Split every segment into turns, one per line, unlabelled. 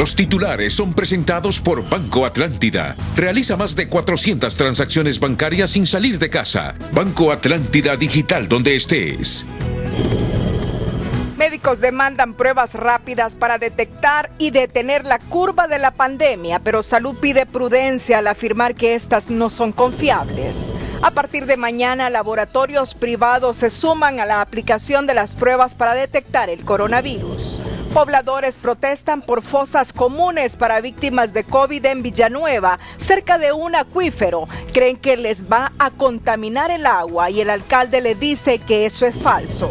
Los titulares son presentados por Banco Atlántida. Realiza más de 400 transacciones bancarias sin salir de casa. Banco Atlántida Digital, donde estés.
Médicos demandan pruebas rápidas para detectar y detener la curva de la pandemia, pero Salud pide prudencia al afirmar que estas no son confiables. A partir de mañana, laboratorios privados se suman a la aplicación de las pruebas para detectar el coronavirus. Pobladores protestan por fosas comunes para víctimas de COVID en Villanueva, cerca de un acuífero. Creen que les va a contaminar el agua y el alcalde le dice que eso es falso.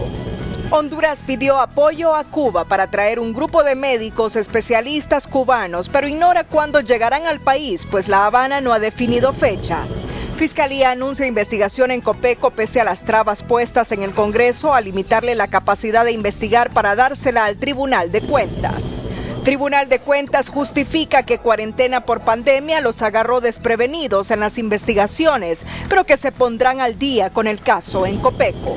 Honduras pidió apoyo a Cuba para traer un grupo de médicos especialistas cubanos, pero ignora cuándo llegarán al país, pues La Habana no ha definido fecha. Fiscalía anuncia investigación en Copeco pese a las trabas puestas en el Congreso a limitarle la capacidad de investigar para dársela al Tribunal de Cuentas. Tribunal de Cuentas justifica que cuarentena por pandemia los agarró desprevenidos en las investigaciones, pero que se pondrán al día con el caso en Copeco.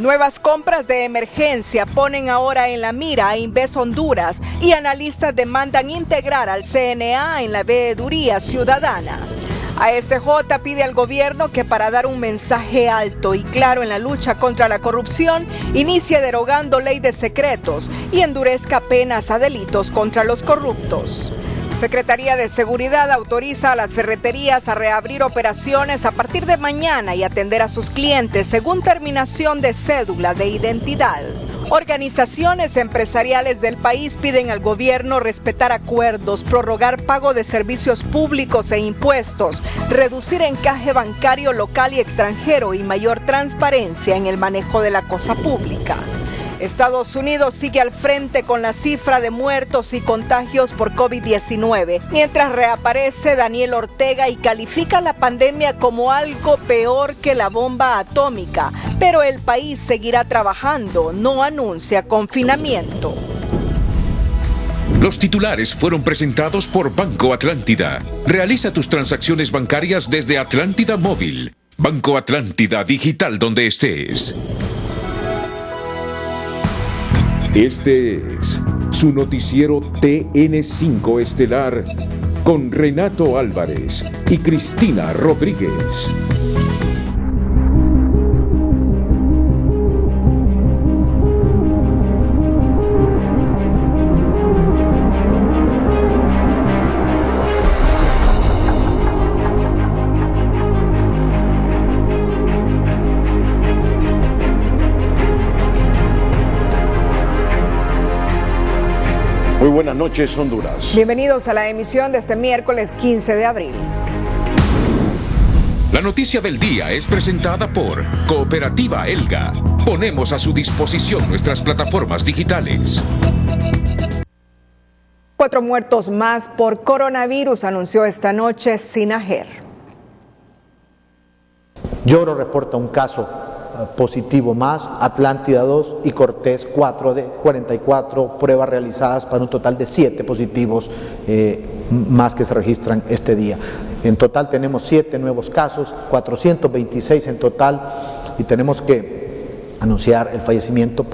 Nuevas compras de emergencia ponen ahora en la mira a Inves Honduras y analistas demandan integrar al CNA en la veeduría ciudadana. ASJ pide al gobierno que para dar un mensaje alto y claro en la lucha contra la corrupción, inicie derogando ley de secretos y endurezca penas a delitos contra los corruptos. Secretaría de Seguridad autoriza a las ferreterías a reabrir operaciones a partir de mañana y atender a sus clientes según terminación de cédula de identidad. Organizaciones empresariales del país piden al gobierno respetar acuerdos, prorrogar pago de servicios públicos e impuestos, reducir encaje bancario local y extranjero y mayor transparencia en el manejo de la cosa pública. Estados Unidos sigue al frente con la cifra de muertos y contagios por COVID-19, mientras reaparece Daniel Ortega y califica la pandemia como algo peor que la bomba atómica, pero el país seguirá trabajando, no anuncia confinamiento.
Los titulares fueron presentados por Banco Atlántida. Realiza tus transacciones bancarias desde Atlántida Móvil. Banco Atlántida Digital, donde estés. Este es su noticiero TN5 Estelar con Renato Álvarez y Cristina Rodríguez.
Muy buenas noches, Honduras.
Bienvenidos a la emisión de este miércoles 15 de abril.
La noticia del día es presentada por Cooperativa Elga. Ponemos a su disposición nuestras plataformas digitales.
4 muertos más por coronavirus, anunció esta noche Sinajer.
Lloro reporta un caso positivo más, Atlántida 2 y Cortés 4 de 44 pruebas realizadas para un total de 7 positivos más que se registran este día. En total tenemos 7 nuevos casos, 426 en total y tenemos que anunciar el fallecimiento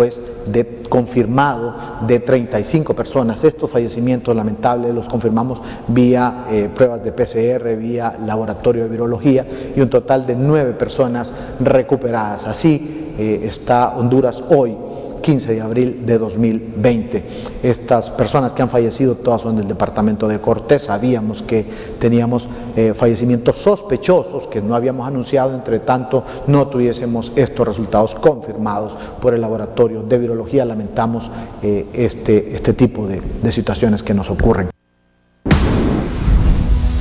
confirmado de 35 personas. Estos fallecimientos lamentables los confirmamos vía pruebas de PCR, vía laboratorio de virología y un total de 9 personas recuperadas. Así está Honduras hoy, 15 de abril de 2020. Estas personas que han fallecido todas son del departamento de Cortés. Sabíamos que teníamos fallecimientos sospechosos que no habíamos anunciado, entre tanto no tuviésemos estos resultados confirmados por el laboratorio de virología. Lamentamos este tipo de situaciones que nos ocurren.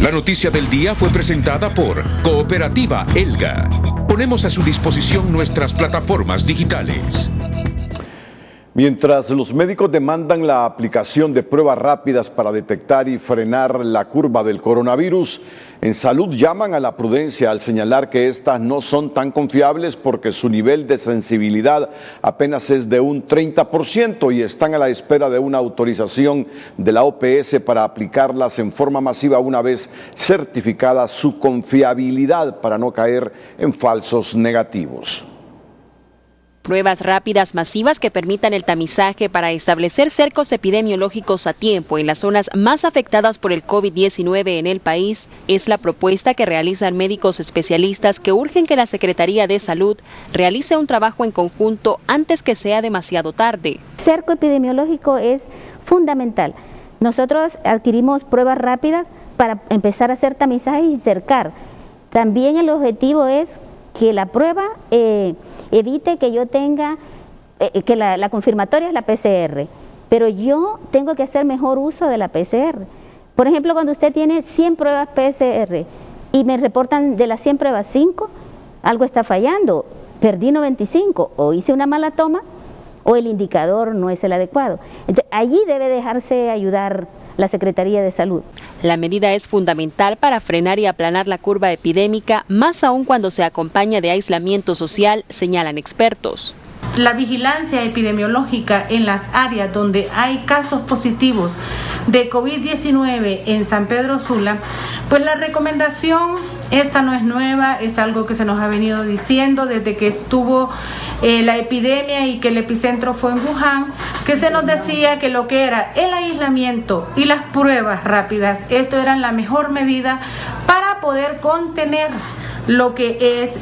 La noticia del día fue presentada por Cooperativa Elga. Ponemos a su disposición nuestras plataformas digitales.
Mientras los médicos demandan la aplicación de pruebas rápidas para detectar y frenar la curva del coronavirus, en Salud llaman a la prudencia al señalar que estas no son tan confiables porque su nivel de sensibilidad apenas es de un 30% y están a la espera de una autorización de la OPS para aplicarlas en forma masiva una vez certificada su confiabilidad para no caer en falsos negativos.
Pruebas rápidas masivas que permitan el tamizaje para establecer cercos epidemiológicos a tiempo en las zonas más afectadas por el COVID-19 en el país es la propuesta que realizan médicos especialistas que urgen que la Secretaría de Salud realice un trabajo en conjunto antes que sea demasiado tarde.
Cerco epidemiológico es fundamental. Nosotros adquirimos pruebas rápidas para empezar a hacer tamizajes y cercar. También el objetivo es que la prueba evite que yo tenga, que la confirmatoria es la PCR, pero yo tengo que hacer mejor uso de la PCR. Por ejemplo, cuando usted tiene 100 pruebas PCR y me reportan de las 100 pruebas 5, algo está fallando, perdí 95, o hice una mala toma, o el indicador no es el adecuado. Entonces, allí debe dejarse ayudar la Secretaría de Salud.
La medida es fundamental para frenar y aplanar la curva epidémica, más aún cuando se acompaña de aislamiento social, señalan expertos.
La vigilancia epidemiológica en las áreas donde hay casos positivos de COVID-19 en San Pedro Sula, pues la recomendación, esta no es nueva, es algo que se nos ha venido diciendo desde que estuvo la epidemia y que el epicentro fue en Wuhan, que se nos decía que lo que era el aislamiento y las pruebas rápidas, esto era la mejor medida para poder contener lo que es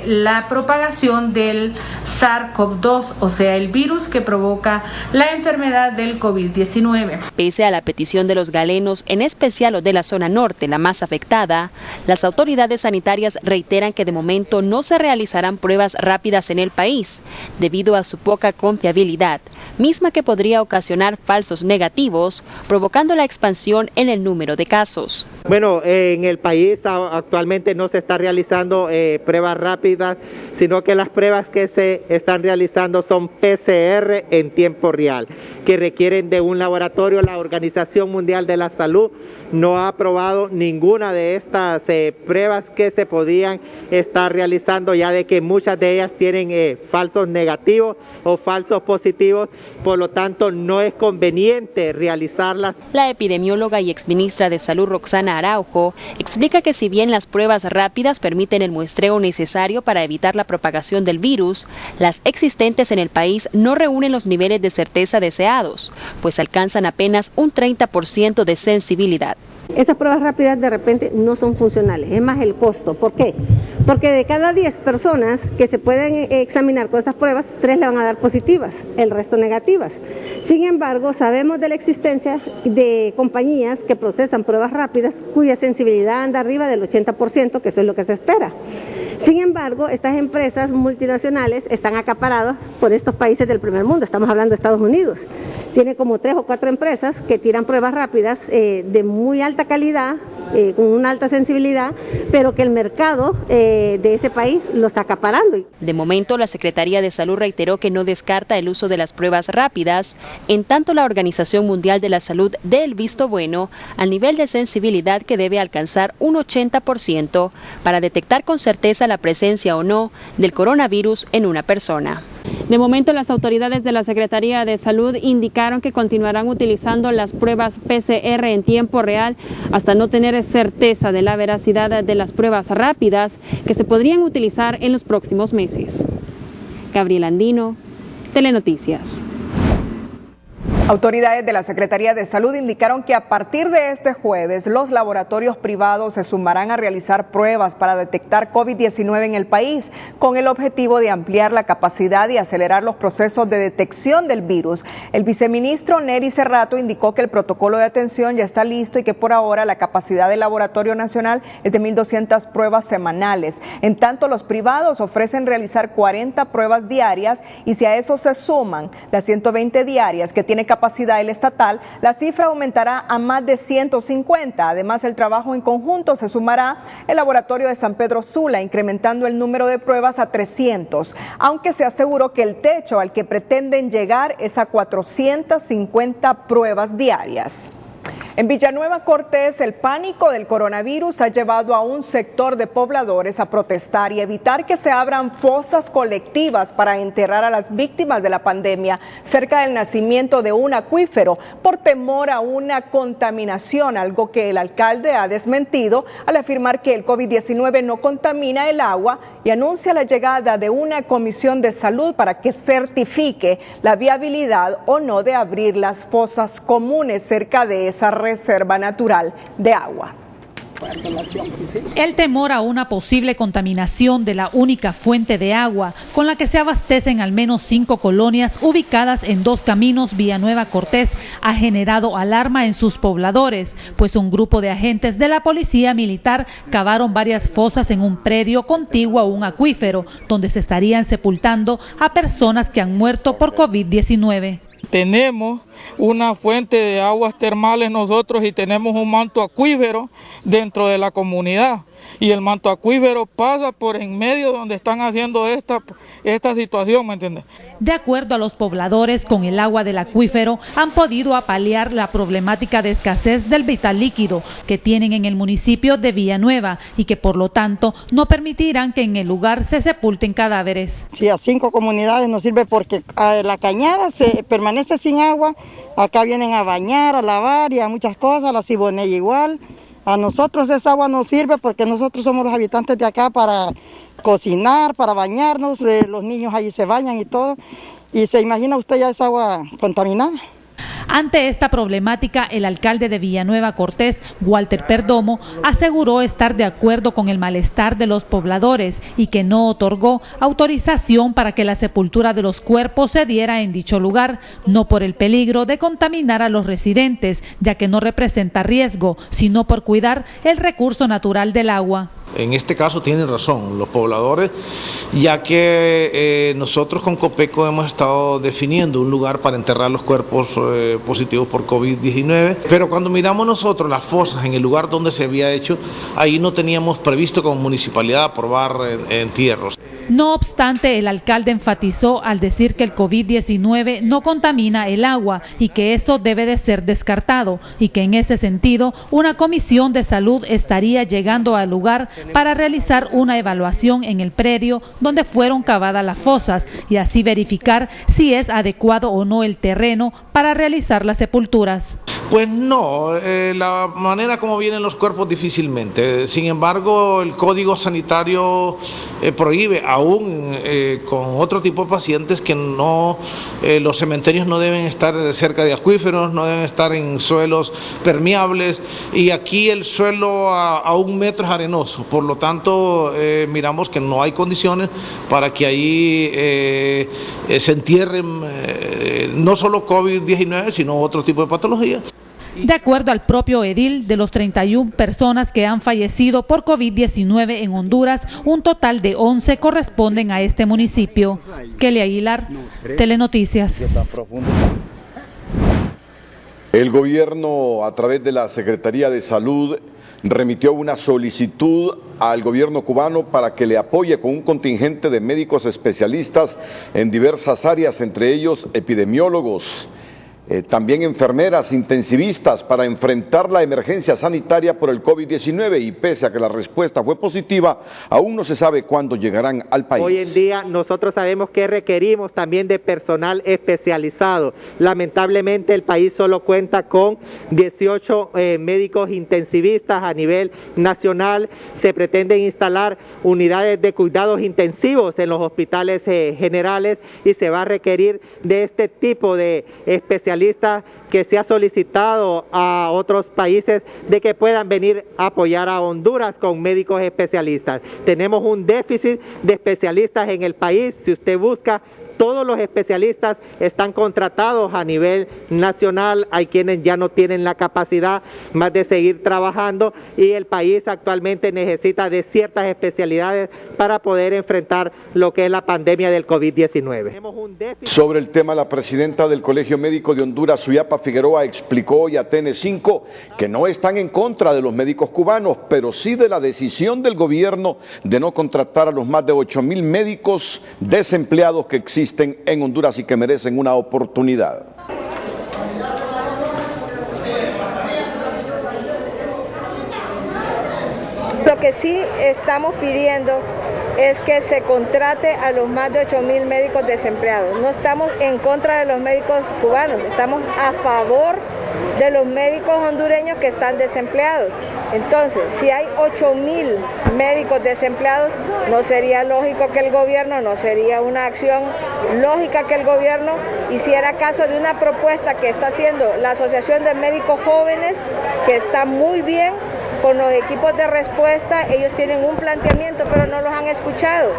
la propagación del SARS-CoV-2, o sea, el virus que provoca la enfermedad del COVID-19.
Pese a la petición de los galenos, en especial los de la zona norte, la más afectada, las autoridades sanitarias reiteran que de momento no se realizarán pruebas rápidas en el país, debido a su poca confiabilidad, misma que podría ocasionar falsos negativos, provocando la expansión en el número de casos.
Bueno, en el país actualmente no se está realizando pruebas rápidas, sino que las pruebas que se están realizando son PCR en tiempo real, que requieren de un laboratorio. La Organización Mundial de la Salud no ha aprobado ninguna de estas pruebas que se podían estar realizando, ya de que muchas de ellas tienen falsos negativos o falsos positivos, por lo tanto no es conveniente realizarlas.
La epidemióloga y exministra de Salud Roxana Araujo explica que si bien las pruebas rápidas permiten el muestreo necesario para evitar la propagación del virus, las existentes en el país no reúnen los niveles de certeza deseados, pues alcanzan apenas un 30% de sensibilidad.
Esas pruebas rápidas de repente no son funcionales, es más el costo. ¿Por qué? Porque de cada 10 personas que se pueden examinar con estas pruebas, 3 le van a dar positivas, el resto negativas. Sin embargo, sabemos de la existencia de compañías que procesan pruebas rápidas cuya sensibilidad anda arriba del 80%, que eso es lo que se espera. Sin embargo, estas empresas multinacionales están acaparadas por estos países del primer mundo, estamos hablando de Estados Unidos. Tiene como 3 o 4 empresas que tiran pruebas rápidas de muy alta calidad, con una alta sensibilidad, pero que el mercado de ese país lo está acaparando.
De momento, la Secretaría de Salud reiteró que no descarta el uso de las pruebas rápidas, en tanto la Organización Mundial de la Salud dé el visto bueno al nivel de sensibilidad que debe alcanzar un 80% para detectar con certeza la presencia o no del coronavirus en una persona.
De momento, las autoridades de la Secretaría de Salud indicaron que continuarán utilizando las pruebas PCR en tiempo real hasta no tener certeza de la veracidad de las pruebas rápidas que se podrían utilizar en los próximos meses. Gabriela Andino, Telenoticias.
Autoridades de la Secretaría de Salud indicaron que a partir de este jueves los laboratorios privados se sumarán a realizar pruebas para detectar COVID-19 en el país con el objetivo de ampliar la capacidad y acelerar los procesos de detección del virus. El viceministro Neri Cerrato indicó que el protocolo de atención ya está listo y que por ahora la capacidad del Laboratorio Nacional es de 1.200 pruebas semanales. En tanto, los privados ofrecen realizar 40 pruebas diarias y si a eso se suman las 120 diarias que tiene capacidad el estatal, la cifra aumentará a más de 150. Además, el trabajo en conjunto se sumará el laboratorio de San Pedro Sula, incrementando el número de pruebas a 300, aunque se aseguró que el techo al que pretenden llegar es a 450 pruebas diarias. En Villanueva Cortés, el pánico del coronavirus ha llevado a un sector de pobladores a protestar y evitar que se abran fosas colectivas para enterrar a las víctimas de la pandemia cerca del nacimiento de un acuífero por temor a una contaminación, algo que el alcalde ha desmentido al afirmar que el COVID-19 no contamina el agua y anuncia la llegada de una comisión de salud para que certifique la viabilidad o no de abrir las fosas comunes cerca de esa reserva natural de agua.
El temor a una posible contaminación de la única fuente de agua con la que se abastecen al menos 5 colonias ubicadas en 2 caminos Villanueva Cortés ha generado alarma en sus pobladores, pues un grupo de agentes de la policía militar cavaron varias fosas en un predio contiguo a un acuífero donde se estarían sepultando a personas que han muerto por COVID-19.
Tenemos una fuente de aguas termales nosotros y tenemos un manto acuífero dentro de la comunidad. Y el manto acuífero pasa por en medio donde están haciendo esta situación, ¿me entiendes?
De acuerdo a los pobladores, con el agua del acuífero han podido paliar la problemática de escasez del vital líquido que tienen en el municipio de Villanueva y que por lo tanto no permitirán que en el lugar se sepulten cadáveres.
Sí, a 5 comunidades nos sirve porque la cañada se permanece sin agua, acá vienen a bañar, a lavar y a muchas cosas, la Siboney igual. A nosotros esa agua nos sirve porque nosotros somos los habitantes de acá para cocinar, para bañarnos, los niños allí se bañan y todo. Y se imagina usted ya esa agua contaminada.
Ante esta problemática, el alcalde de Villanueva Cortés, Walter Perdomo, aseguró estar de acuerdo con el malestar de los pobladores y que no otorgó autorización para que la sepultura de los cuerpos se diera en dicho lugar, no por el peligro de contaminar a los residentes, ya que no representa riesgo, sino por cuidar el recurso natural del agua.
En este caso tienen razón los pobladores, ya que nosotros con Copeco hemos estado definiendo un lugar para enterrar los cuerpos positivos por COVID-19, pero cuando miramos nosotros las fosas en el lugar donde se había hecho, ahí no teníamos previsto como municipalidad aprobar entierros.
No obstante, el alcalde enfatizó al decir que el COVID-19 no contamina el agua y que eso debe de ser descartado y que en ese sentido una comisión de salud estaría llegando al lugar para realizar una evaluación en el predio donde fueron cavadas las fosas y así verificar si es adecuado o no el terreno para realizar las sepulturas.
Pues no, la manera como vienen los cuerpos difícilmente. Sin embargo, el Código Sanitario prohíbe aún con otro tipo de pacientes que no, los cementerios no deben estar cerca de acuíferos, no deben estar en suelos permeables y aquí el suelo a 1 metro es arenoso. Por lo tanto, miramos que no hay condiciones para que ahí se entierren no solo COVID-19, sino otro tipo de patologías.
De acuerdo al propio edil, de los 31 personas que han fallecido por COVID-19 en Honduras, un total de 11 corresponden a este municipio. Kelly Aguilar, Telenoticias.
El gobierno, a través de la Secretaría de Salud, remitió una solicitud al gobierno cubano para que le apoye con un contingente de médicos especialistas en diversas áreas, entre ellos epidemiólogos. También enfermeras intensivistas para enfrentar la emergencia sanitaria por el COVID-19 y pese a que la respuesta fue positiva, aún no se sabe cuándo llegarán al país.
Hoy en día nosotros sabemos que requerimos también de personal especializado. Lamentablemente el país solo cuenta con 18 médicos intensivistas a nivel nacional. Se pretenden instalar unidades de cuidados intensivos en los hospitales generales y se va a requerir de este tipo de especialistas que se ha solicitado a otros países de que puedan venir a apoyar a Honduras con médicos especialistas. Tenemos un déficit de especialistas en el país. Si usted busca, todos los especialistas están contratados a nivel nacional, hay quienes ya no tienen la capacidad más de seguir trabajando y el país actualmente necesita de ciertas especialidades para poder enfrentar lo que es la pandemia del COVID-19.
Sobre el tema, la presidenta del Colegio Médico de Honduras, Suyapa Figueroa, explicó hoy a TN5 que no están en contra de los médicos cubanos, pero sí de la decisión del gobierno de no contratar a los más de 8,000 médicos desempleados que existen en Honduras y que merecen una oportunidad.
que sí estamos pidiendo es que se contrate a los más de 8.000 médicos desempleados. No estamos en contra de los médicos cubanos, estamos a favor de los médicos hondureños que están desempleados. Entonces, si hay 8.000 médicos desempleados, no sería lógico que el gobierno, no sería una acción lógica que el gobierno hiciera caso de una propuesta que está haciendo la Asociación de Médicos Jóvenes, que está muy bien con los equipos de respuesta. Ellos tienen un planteamiento, pero no los han escuchado.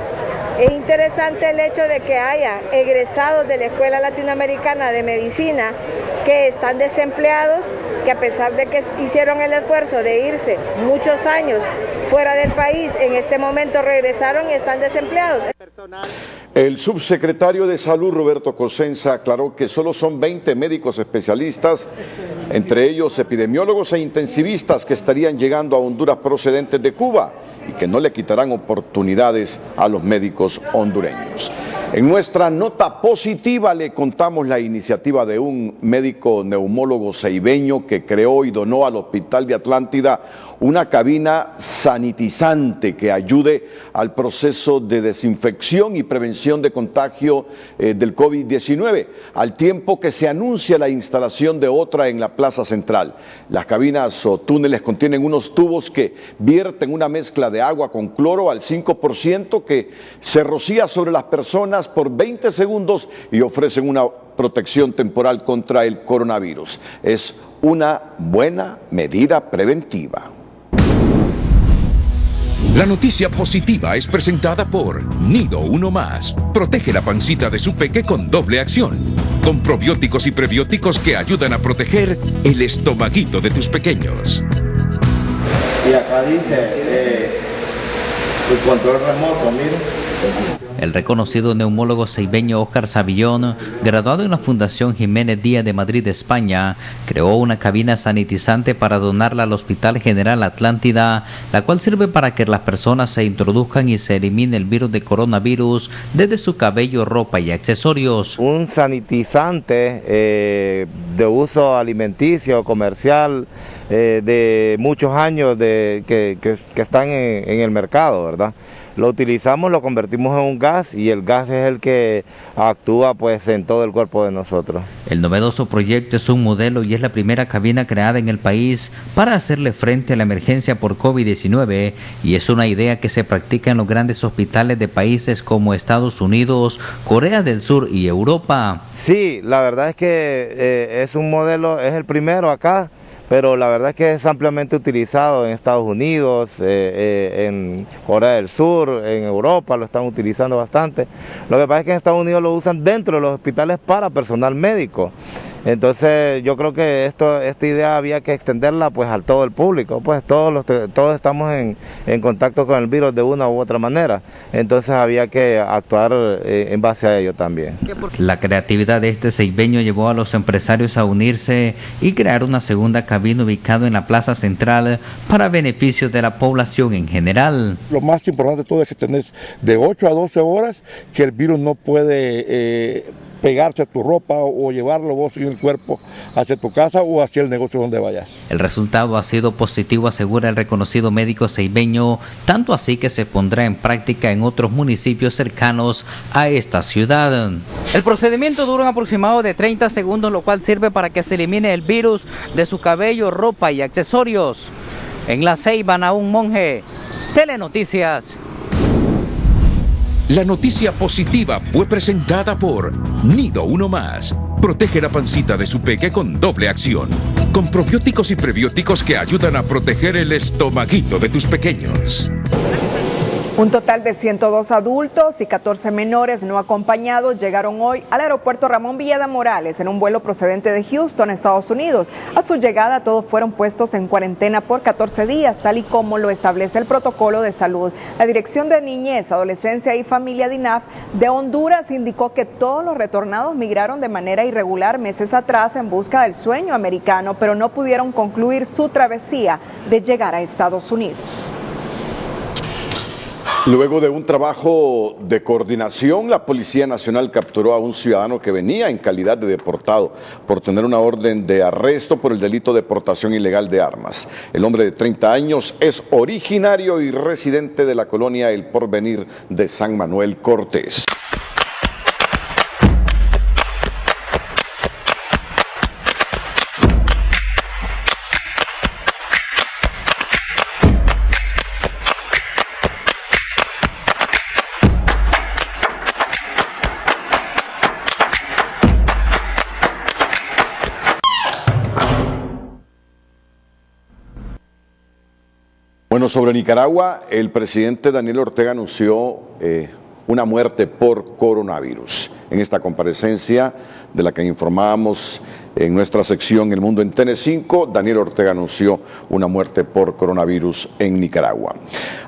Es interesante el hecho de que haya egresados de la Escuela Latinoamericana de Medicina que están desempleados, que a pesar de que hicieron el esfuerzo de irse muchos años fuera del país, en este momento regresaron y están desempleados.
El subsecretario de Salud, Roberto Cosenza, aclaró que solo son 20 médicos especialistas, entre ellos epidemiólogos e intensivistas, que estarían llegando a Honduras procedentes de Cuba y que no le quitarán oportunidades a los médicos hondureños. En nuestra nota positiva le contamos la iniciativa de un médico neumólogo ceibeño que creó y donó al Hospital de Atlántida una cabina sanitizante que ayude al proceso de desinfección y prevención de contagio del COVID-19, al tiempo que se anuncia la instalación de otra en la Plaza Central. Las cabinas o túneles contienen unos tubos que vierten una mezcla de agua con cloro al 5% que se rocía sobre las personas por 20 segundos y ofrecen una protección temporal contra el coronavirus. Es una buena medida preventiva.
La noticia positiva es presentada por Nido Uno Más. Protege la pancita de su peque con doble acción. Con probióticos y prebióticos que ayudan a proteger el estomaguito de tus pequeños.
Y acá dice el control remoto, miren.
El reconocido neumólogo ceibeño Óscar Savillón, graduado en la Fundación Jiménez Díaz de Madrid, España, creó una cabina sanitizante para donarla al Hospital General Atlántida, la cual sirve para que las personas se introduzcan y se elimine el virus de coronavirus desde su cabello, ropa y accesorios.
Un sanitizante de uso alimenticio, comercial, de muchos años que están en el mercado, ¿verdad? Lo utilizamos, lo convertimos en un gas y el gas es el que actúa pues en todo el cuerpo de nosotros.
El novedoso proyecto es un modelo y es la primera cabina creada en el país para hacerle frente a la emergencia por COVID-19 y es una idea que se practica en los grandes hospitales de países como Estados Unidos, Corea del Sur y Europa.
Sí, la verdad es que es un modelo, es el primero acá, pero la verdad es que es ampliamente utilizado en Estados Unidos, en Corea del Sur, en Europa lo están utilizando bastante. Lo que pasa es que en Estados Unidos lo usan dentro de los hospitales para personal médico. Entonces yo creo que esta idea había que extenderla pues a todo el público, pues todos estamos en contacto con el virus de una u otra manera, entonces había que actuar en base a ello también.
La creatividad de este ceibeño llevó a los empresarios a unirse y crear una segunda cabina ubicada en la Plaza Central para beneficio de la población en general.
Lo más importante de todo es que tenés de 8 a 12 horas que el virus no puede pegarse a tu ropa o llevarlo vos en el cuerpo hacia tu casa o hacia el negocio donde vayas.
El resultado ha sido positivo, asegura el reconocido médico ceibeño, tanto así que se pondrá en práctica en otros municipios cercanos a esta ciudad. El procedimiento dura un aproximado de 30 segundos, lo cual sirve para que se elimine el virus de su cabello, ropa y accesorios. En La Ceiba, Naún Monge, Telenoticias.
La noticia positiva fue presentada por Nido Uno Más. Protege la pancita de su peque con doble acción. Con probióticos y prebióticos que ayudan a proteger el estomaguito de tus pequeños.
Un total de 102 adultos y 14 menores no acompañados llegaron hoy al aeropuerto Ramón Villeda Morales en un vuelo procedente de Houston, Estados Unidos. A su llegada todos fueron puestos en cuarentena por 14 días, tal y como lo establece el protocolo de salud. La Dirección de Niñez, Adolescencia y Familia DINAF de Honduras indicó que todos los retornados migraron de manera irregular meses atrás en busca del sueño americano, pero no pudieron concluir su travesía de llegar a Estados Unidos.
Luego de un trabajo de coordinación, la Policía Nacional capturó a un ciudadano que venía en calidad de deportado por tener una orden de arresto por el delito de portación ilegal de armas. El hombre de 30 años es originario y residente de la colonia El Porvenir de San Manuel Cortés. Bueno, sobre Nicaragua, el presidente Daniel Ortega anunció una muerte por coronavirus. En esta comparecencia de la que informábamos en nuestra sección El Mundo en TN5, Daniel Ortega anunció una muerte por coronavirus en Nicaragua.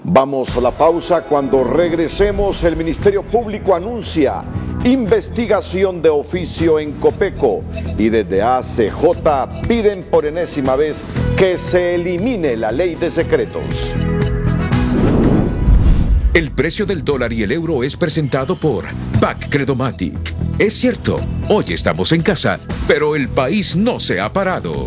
Vamos a la pausa. Cuando regresemos, el Ministerio Público anuncia investigación de oficio en Copeco y desde ACJ piden por enésima vez que se elimine la ley de secretos.
El precio del dólar y el euro es presentado por BAC Credomatic. Es cierto, hoy estamos en casa, pero el país no se ha parado.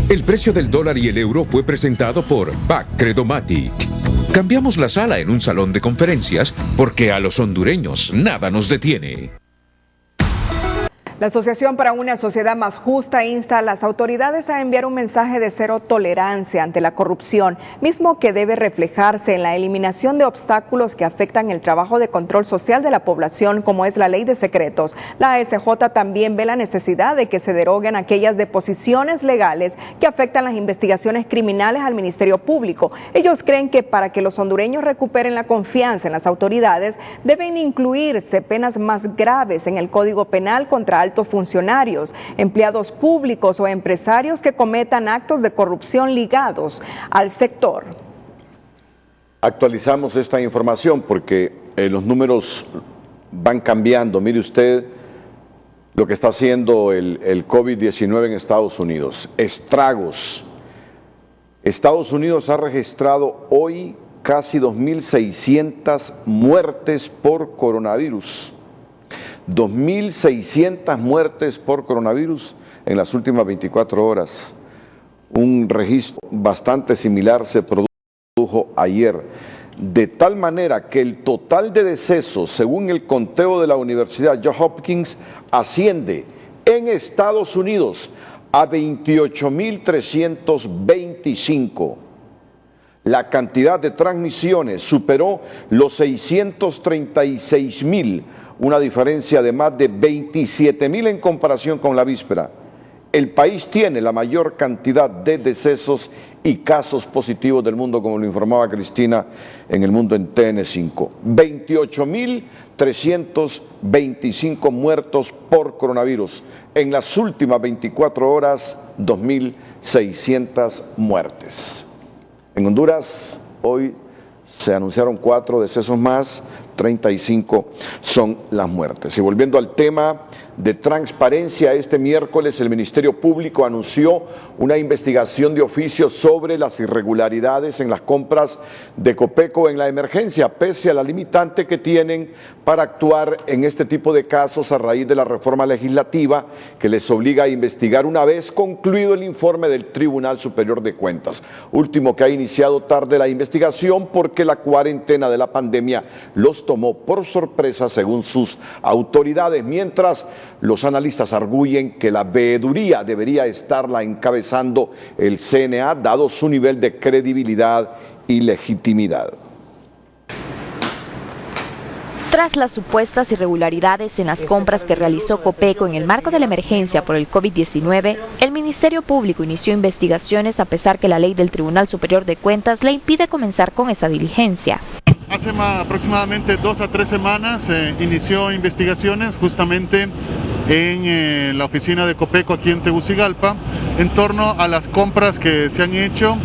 El precio del dólar y el euro fue presentado por BAC Credomatic. Cambiamos la sala en un salón de conferencias porque a los hondureños nada nos detiene.
La Asociación para una Sociedad Más Justa insta a las autoridades a enviar un mensaje de cero tolerancia ante la corrupción, mismo que debe reflejarse en la eliminación de obstáculos que afectan el trabajo de control social de la población, como es la ley de secretos. La ASJ también ve la necesidad de que se deroguen aquellas deposiciones legales que afectan las investigaciones criminales al Ministerio Público. Ellos creen que para que los hondureños recuperen la confianza en las autoridades, deben incluirse penas más graves en el Código Penal contra altos funcionarios, empleados públicos o empresarios que cometan actos de corrupción ligados al sector.
Actualizamos esta información porque los números van cambiando. Mire usted lo que está haciendo el COVID-19 en Estados Unidos. Estragos. Estados Unidos ha registrado hoy casi 2.600 muertes por coronavirus. 2.600 muertes por coronavirus en las últimas 24 horas. Un registro bastante similar se produjo ayer, de tal manera que el total de decesos, según el conteo de la Universidad Johns Hopkins, asciende en Estados Unidos a 28.325. La cantidad de transmisiones superó los 636.000, una diferencia de más de 27.000 en comparación con la víspera. El país tiene la mayor cantidad de decesos y casos positivos del mundo, como lo informaba Cristina en El Mundo en TN5. 28.325 muertos por coronavirus. En las últimas 24 horas, 2.600 muertes. En Honduras, hoy se anunciaron 4 decesos más, 35 son las muertes. Y volviendo al tema de transparencia, este miércoles el Ministerio Público anunció una investigación de oficio sobre las irregularidades en las compras de Copeco en la emergencia, pese a la limitante que tienen para actuar en este tipo de casos a raíz de la reforma legislativa que les obliga a investigar una vez concluido el informe del Tribunal Superior de Cuentas. Último que ha iniciado tarde la investigación porque la cuarentena de la pandemia los tomó por sorpresa según sus autoridades, mientras los analistas arguyen que la veeduría debería estarla encabezando el CNA, dado su nivel de credibilidad y legitimidad.
Tras las supuestas irregularidades en las compras que realizó Copeco en el marco de la emergencia por el COVID-19, el Ministerio Público inició investigaciones a pesar que la ley del Tribunal Superior de Cuentas le impide comenzar con esa diligencia.
Hace aproximadamente 2 a 3 semanas inició investigaciones justamente en la oficina de Copeco aquí en Tegucigalpa en torno a las compras que se han hecho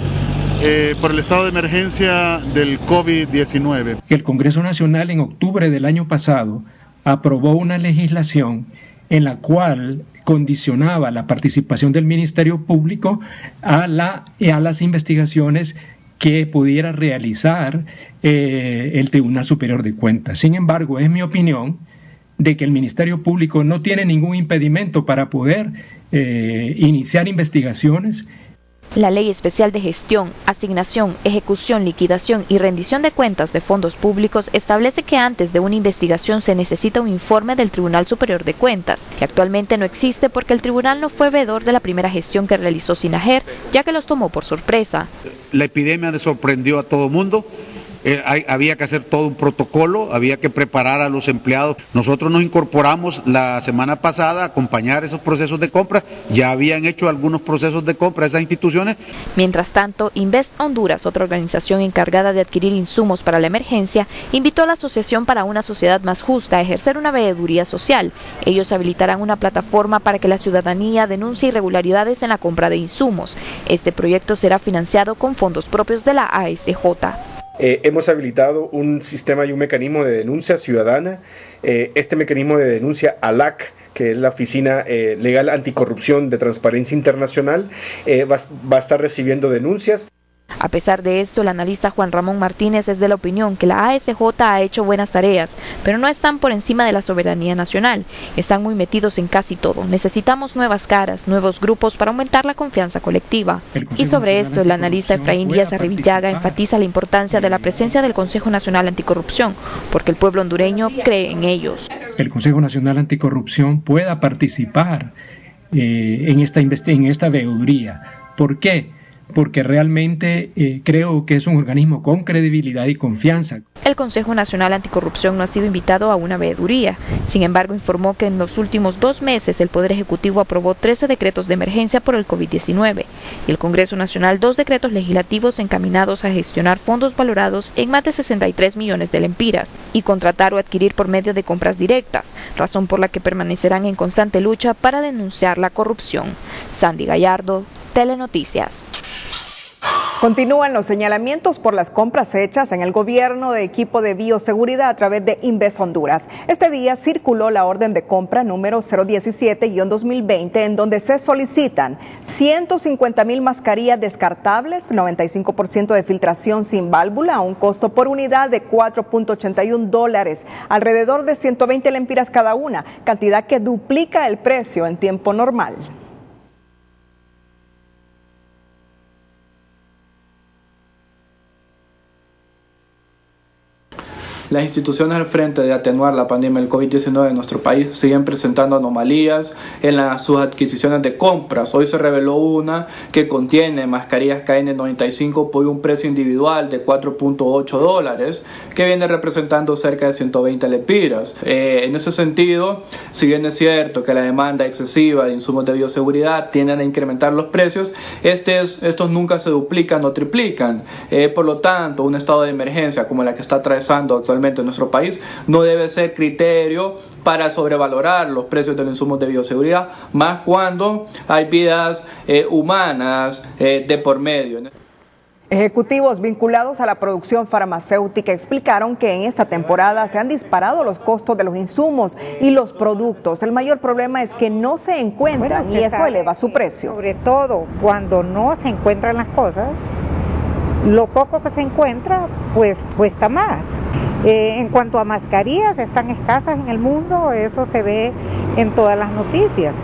por el estado de emergencia del COVID-19.
El Congreso Nacional en octubre del año pasado aprobó una legislación en la cual condicionaba la participación del Ministerio Público a las investigaciones que pudiera realizar el Tribunal Superior de Cuentas. Sin embargo, es mi opinión de que el Ministerio Público no tiene ningún impedimento para poder iniciar investigaciones.
La Ley Especial de Gestión, Asignación, Ejecución, Liquidación y Rendición de Cuentas de Fondos Públicos establece que antes de una investigación se necesita un informe del Tribunal Superior de Cuentas, que actualmente no existe porque el tribunal no fue veedor de la primera gestión que realizó Sinajer, ya que los tomó por sorpresa.
La epidemia le sorprendió a todo el mundo. Había que hacer todo un protocolo, había que preparar a los empleados. Nosotros nos incorporamos la semana pasada a acompañar esos procesos de compra. Ya habían hecho algunos procesos de compra esas instituciones.
Mientras tanto, Invest Honduras, otra organización encargada de adquirir insumos para la emergencia, invitó a la Asociación para una Sociedad Más Justa a ejercer una veeduría social. Ellos habilitarán una plataforma para que la ciudadanía denuncie irregularidades en la compra de insumos. Este proyecto será financiado con fondos propios de la ASJ.
Hemos habilitado un sistema y un mecanismo de denuncia ciudadana. Este mecanismo de denuncia ALAC, que es la Oficina Legal Anticorrupción de Transparencia Internacional, va a estar recibiendo denuncias.
A pesar de esto, el analista Juan Ramón Martínez es de la opinión que la ASJ ha hecho buenas tareas, pero no están por encima de la soberanía nacional. Están muy metidos en casi todo. Necesitamos nuevas caras, nuevos grupos para aumentar la confianza colectiva. Y sobre esto, el analista Efraín Díaz Arribillaga enfatiza la importancia de la presencia del Consejo Nacional Anticorrupción, porque el pueblo hondureño cree en ellos.
El Consejo Nacional Anticorrupción pueda participar en esta veeduría. ¿Por qué? Porque realmente creo que es un organismo con credibilidad y confianza.
El Consejo Nacional Anticorrupción no ha sido invitado a una veeduría. Sin embargo, informó que en los últimos 2 meses el Poder Ejecutivo aprobó 13 decretos de emergencia por el COVID-19 y el Congreso Nacional 2 decretos legislativos encaminados a gestionar fondos valorados en más de 63 millones de lempiras y contratar o adquirir por medio de compras directas, razón por la que permanecerán en constante lucha para denunciar la corrupción. Sandy Gallardo, Telenoticias.
Continúan los señalamientos por las compras hechas en el gobierno de equipo de bioseguridad a través de Invest Honduras. Este día circuló la orden de compra número 017-2020 en donde se solicitan 150,000 mascarillas descartables, 95% de filtración sin válvula a un costo por unidad de $4.81, alrededor de 120 lempiras cada una, cantidad que duplica el precio en tiempo normal.
Las instituciones al frente de atenuar la pandemia del COVID-19 en nuestro país siguen presentando anomalías en sus adquisiciones de compras. Hoy se reveló una que contiene mascarillas KN95 por un precio individual de $4.8, que viene representando cerca de 120 lempiras. En ese sentido, si bien es cierto que la demanda excesiva de insumos de bioseguridad tienden a incrementar los precios, estos nunca se duplican o triplican. Por lo tanto, un estado de emergencia como la que está atravesando actualmente en nuestro país no debe ser criterio para sobrevalorar los precios de los insumos de bioseguridad, más cuando hay vidas humanas de por medio.
Ejecutivos vinculados a la producción farmacéutica explicaron que en esta temporada se han disparado los costos de los insumos y los productos. El mayor problema es que no se encuentran y eso eleva su precio.
Sobre todo cuando no se encuentran las cosas, lo poco que se encuentra pues cuesta más. En cuanto a mascarillas, están escasas en el mundo, eso se ve en todas las noticias.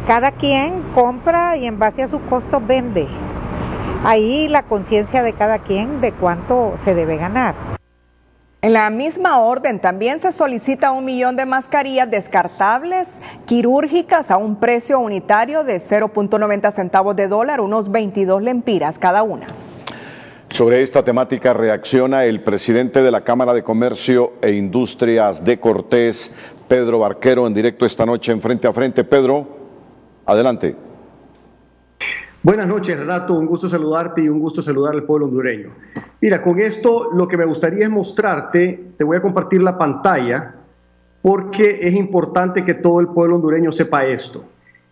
Cada quien compra y en base a sus costos vende. Ahí la conciencia de cada quien de cuánto se debe ganar.
En la misma orden también se solicita 1 millón de mascarillas descartables quirúrgicas a un precio unitario de 0.90 centavos de dólar, unos 22 lempiras cada una.
Sobre esta temática reacciona el presidente de la Cámara de Comercio e Industrias de Cortés, Pedro Barquero, en directo esta noche en Frente a Frente. Pedro, adelante.
Buenas noches, Renato, un gusto saludarte y un gusto saludar al pueblo hondureño. Mira, con esto lo que me gustaría es mostrarte, te voy a compartir la pantalla, porque es importante que todo el pueblo hondureño sepa esto.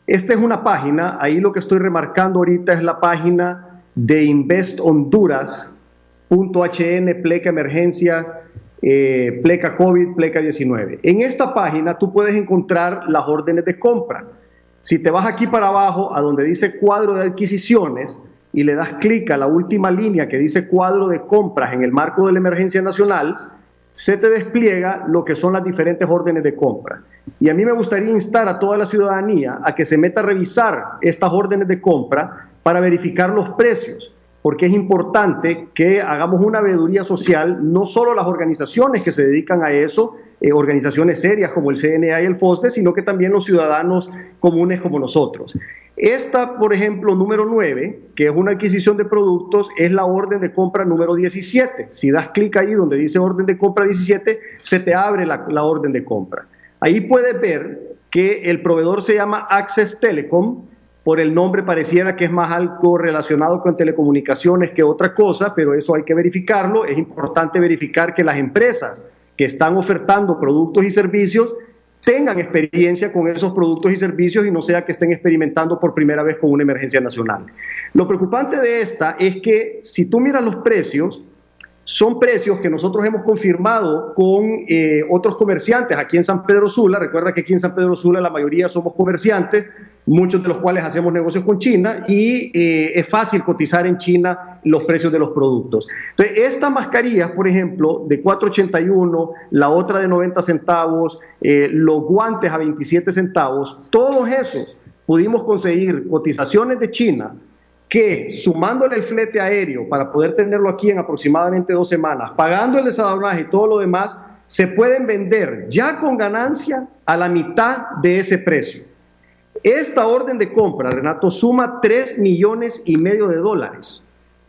Esta es una página, ahí lo que estoy remarcando ahorita es la página de investhonduras.hn, pleca emergencia, pleca COVID, pleca 19. En esta página tú puedes encontrar las órdenes de compra. Si te vas aquí para abajo a donde dice cuadro de adquisiciones y le das clic a la última línea que dice cuadro de compras en el marco de la emergencia nacional, se te despliega lo que son las diferentes órdenes de compra. Y a mí me gustaría instar a toda la ciudadanía a que se meta a revisar estas órdenes de compra para verificar los precios, porque es importante que hagamos una veeduría social, no solo las organizaciones que se dedican a eso, organizaciones serias como el CNA y el FOSDE, sino que también los ciudadanos comunes como nosotros. Esta, por ejemplo, número 9, que es una adquisición de productos, es la orden de compra número 17. Si das clic ahí donde dice orden de compra 17, se te abre la orden de compra. Ahí puedes ver que el proveedor se llama Access Telecom. Por el nombre pareciera que es más algo relacionado con telecomunicaciones que otra cosa, pero eso hay que verificarlo. Es importante verificar que las empresas que están ofertando productos y servicios tengan experiencia con esos productos y servicios y no sea que estén experimentando por primera vez con una emergencia nacional. Lo preocupante de esta es que si tú miras los precios, son precios que nosotros hemos confirmado con otros comerciantes aquí en San Pedro Sula. Recuerda que aquí en San Pedro Sula la mayoría somos comerciantes, muchos de los cuales hacemos negocios con China y es fácil cotizar en China los precios de los productos. Entonces, estas mascarillas, por ejemplo, de 4.81, la otra de 90 centavos, los guantes a 27 centavos, todos esos pudimos conseguir cotizaciones de China que, sumándole el flete aéreo para poder tenerlo aquí en aproximadamente 2 semanas, pagando el desaduanaje y todo lo demás, se pueden vender ya con ganancia a la mitad de ese precio. Esta orden de compra, Renato, suma $3,5 millones de dólares,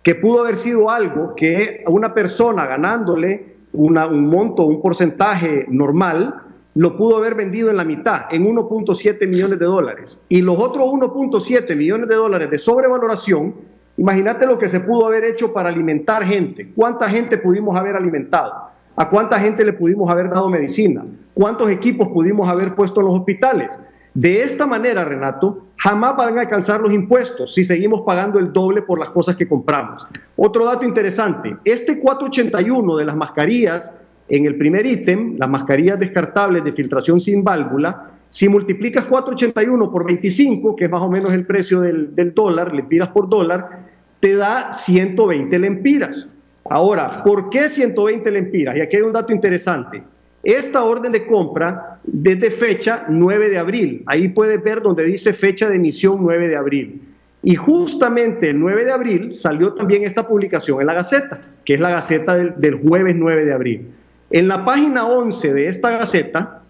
que pudo haber sido algo que una persona ganándole un monto, un porcentaje normal, lo pudo haber vendido en la mitad, en 1.7 millones de dólares. Y los otros 1.7 millones de dólares de sobrevaloración, imagínate lo que se pudo haber hecho para alimentar gente. ¿Cuánta gente pudimos haber alimentado? ¿A cuánta gente le pudimos haber dado medicina? ¿Cuántos equipos pudimos haber puesto en los hospitales? De esta manera, Renato, jamás van a alcanzar los impuestos si seguimos pagando el doble por las cosas que compramos. Otro dato interesante, este 481 de las mascarillas, en el primer ítem, las mascarillas descartables de filtración sin válvula, si multiplicas 481 por 25, que es más o menos el precio del dólar, lempiras por dólar, te da 120 lempiras. Ahora, ¿por qué 120 lempiras? Y aquí hay un dato interesante. Esta orden de compra desde fecha 9 de abril. Ahí puedes ver donde dice fecha de emisión 9 de abril. Y justamente el 9 de abril salió también esta publicación en la Gaceta, que es la Gaceta del jueves 9 de abril. En la página 11 de esta Gaceta,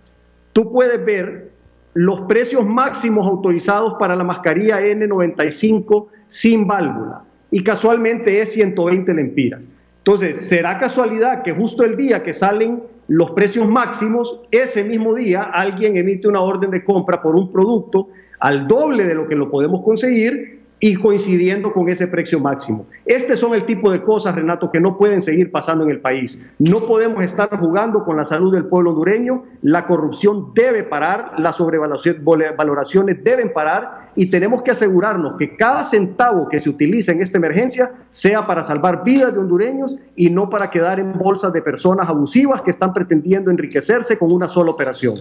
tú puedes ver los precios máximos autorizados para la mascarilla N95 sin válvula. Y casualmente es 120 lempiras. Entonces, ¿será casualidad que justo el día que salen los precios máximos, ese mismo día alguien emite una orden de compra por un producto al doble de lo que lo podemos conseguir y coincidiendo con ese precio máximo? Estos son el tipo de cosas, Renato, que no pueden seguir pasando en el país. No podemos estar jugando con la salud del pueblo hondureño. La corrupción debe parar, las sobrevaloraciones deben parar y tenemos que asegurarnos que cada centavo que se utilice en esta emergencia sea para salvar vidas de hondureños y no para quedar en bolsas de personas abusivas que están pretendiendo enriquecerse con una sola operación.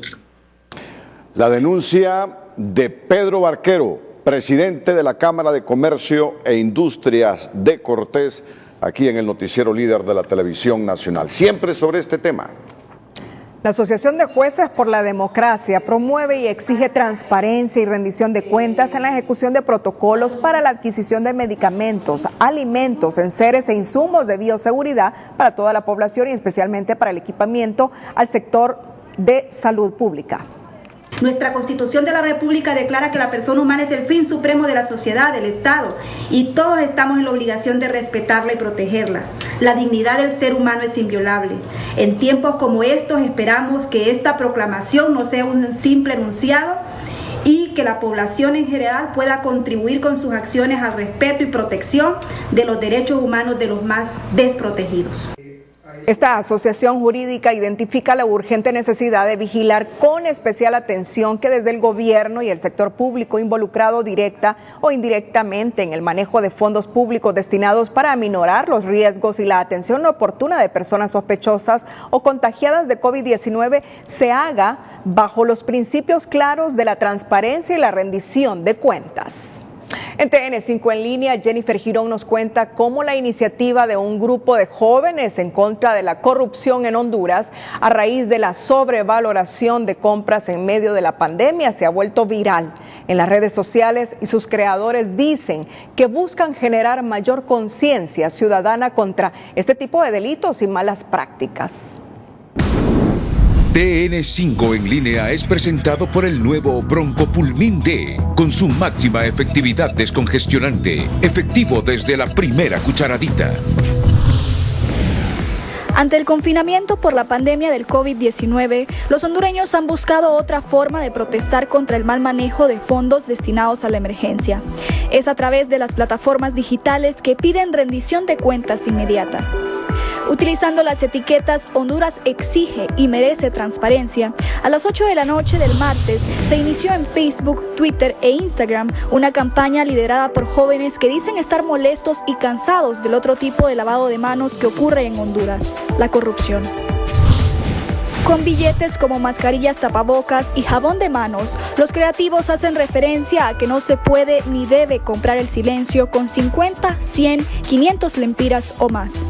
La denuncia de Pedro Barquero, presidente de la Cámara de Comercio e Industrias de Cortés, aquí en el noticiero líder de la televisión nacional. Siempre sobre este tema.
La Asociación de Jueces por la Democracia promueve y exige transparencia y rendición de cuentas en la ejecución de protocolos para la adquisición de medicamentos, alimentos, enseres e insumos de bioseguridad para toda la población y especialmente para el equipamiento al sector de salud pública.
Nuestra Constitución de la República declara que la persona humana es el fin supremo de la sociedad, del Estado, y todos estamos en la obligación de respetarla y protegerla. La dignidad del ser humano es inviolable. En tiempos como estos esperamos que esta proclamación no sea un simple enunciado y que la población en general pueda contribuir con sus acciones al respeto y protección de los derechos humanos de los más desprotegidos.
Esta asociación jurídica identifica la urgente necesidad de vigilar con especial atención que desde el gobierno y el sector público involucrado directa o indirectamente en el manejo de fondos públicos destinados para aminorar los riesgos y la atención oportuna de personas sospechosas o contagiadas de COVID-19 se haga bajo los principios claros de la transparencia y la rendición de cuentas. En TN5 en línea, Jennifer Girón nos cuenta cómo la iniciativa de un grupo de jóvenes en contra de la corrupción en Honduras a raíz de la sobrevaloración de compras en medio de la pandemia se ha vuelto viral en las redes sociales y sus creadores dicen que buscan generar mayor conciencia ciudadana contra este tipo de delitos y malas prácticas.
TN5 en línea es presentado por el nuevo Broncopulmin D, con su máxima efectividad descongestionante, efectivo desde la primera cucharadita.
Ante el confinamiento por la pandemia del COVID-19, los hondureños han buscado otra forma de protestar contra el mal manejo de fondos destinados a la emergencia. Es a través de las plataformas digitales que piden rendición de cuentas inmediata. Utilizando las etiquetas Honduras exige y merece transparencia, a las 8 de la noche del martes se inició en Facebook, Twitter e Instagram una campaña liderada por jóvenes que dicen estar molestos y cansados del otro tipo de lavado de manos que ocurre en Honduras, la corrupción. Con billetes como mascarillas tapabocas y jabón de manos, los creativos hacen referencia a que no se puede ni debe comprar el silencio con 50, 100, 500 lempiras o más.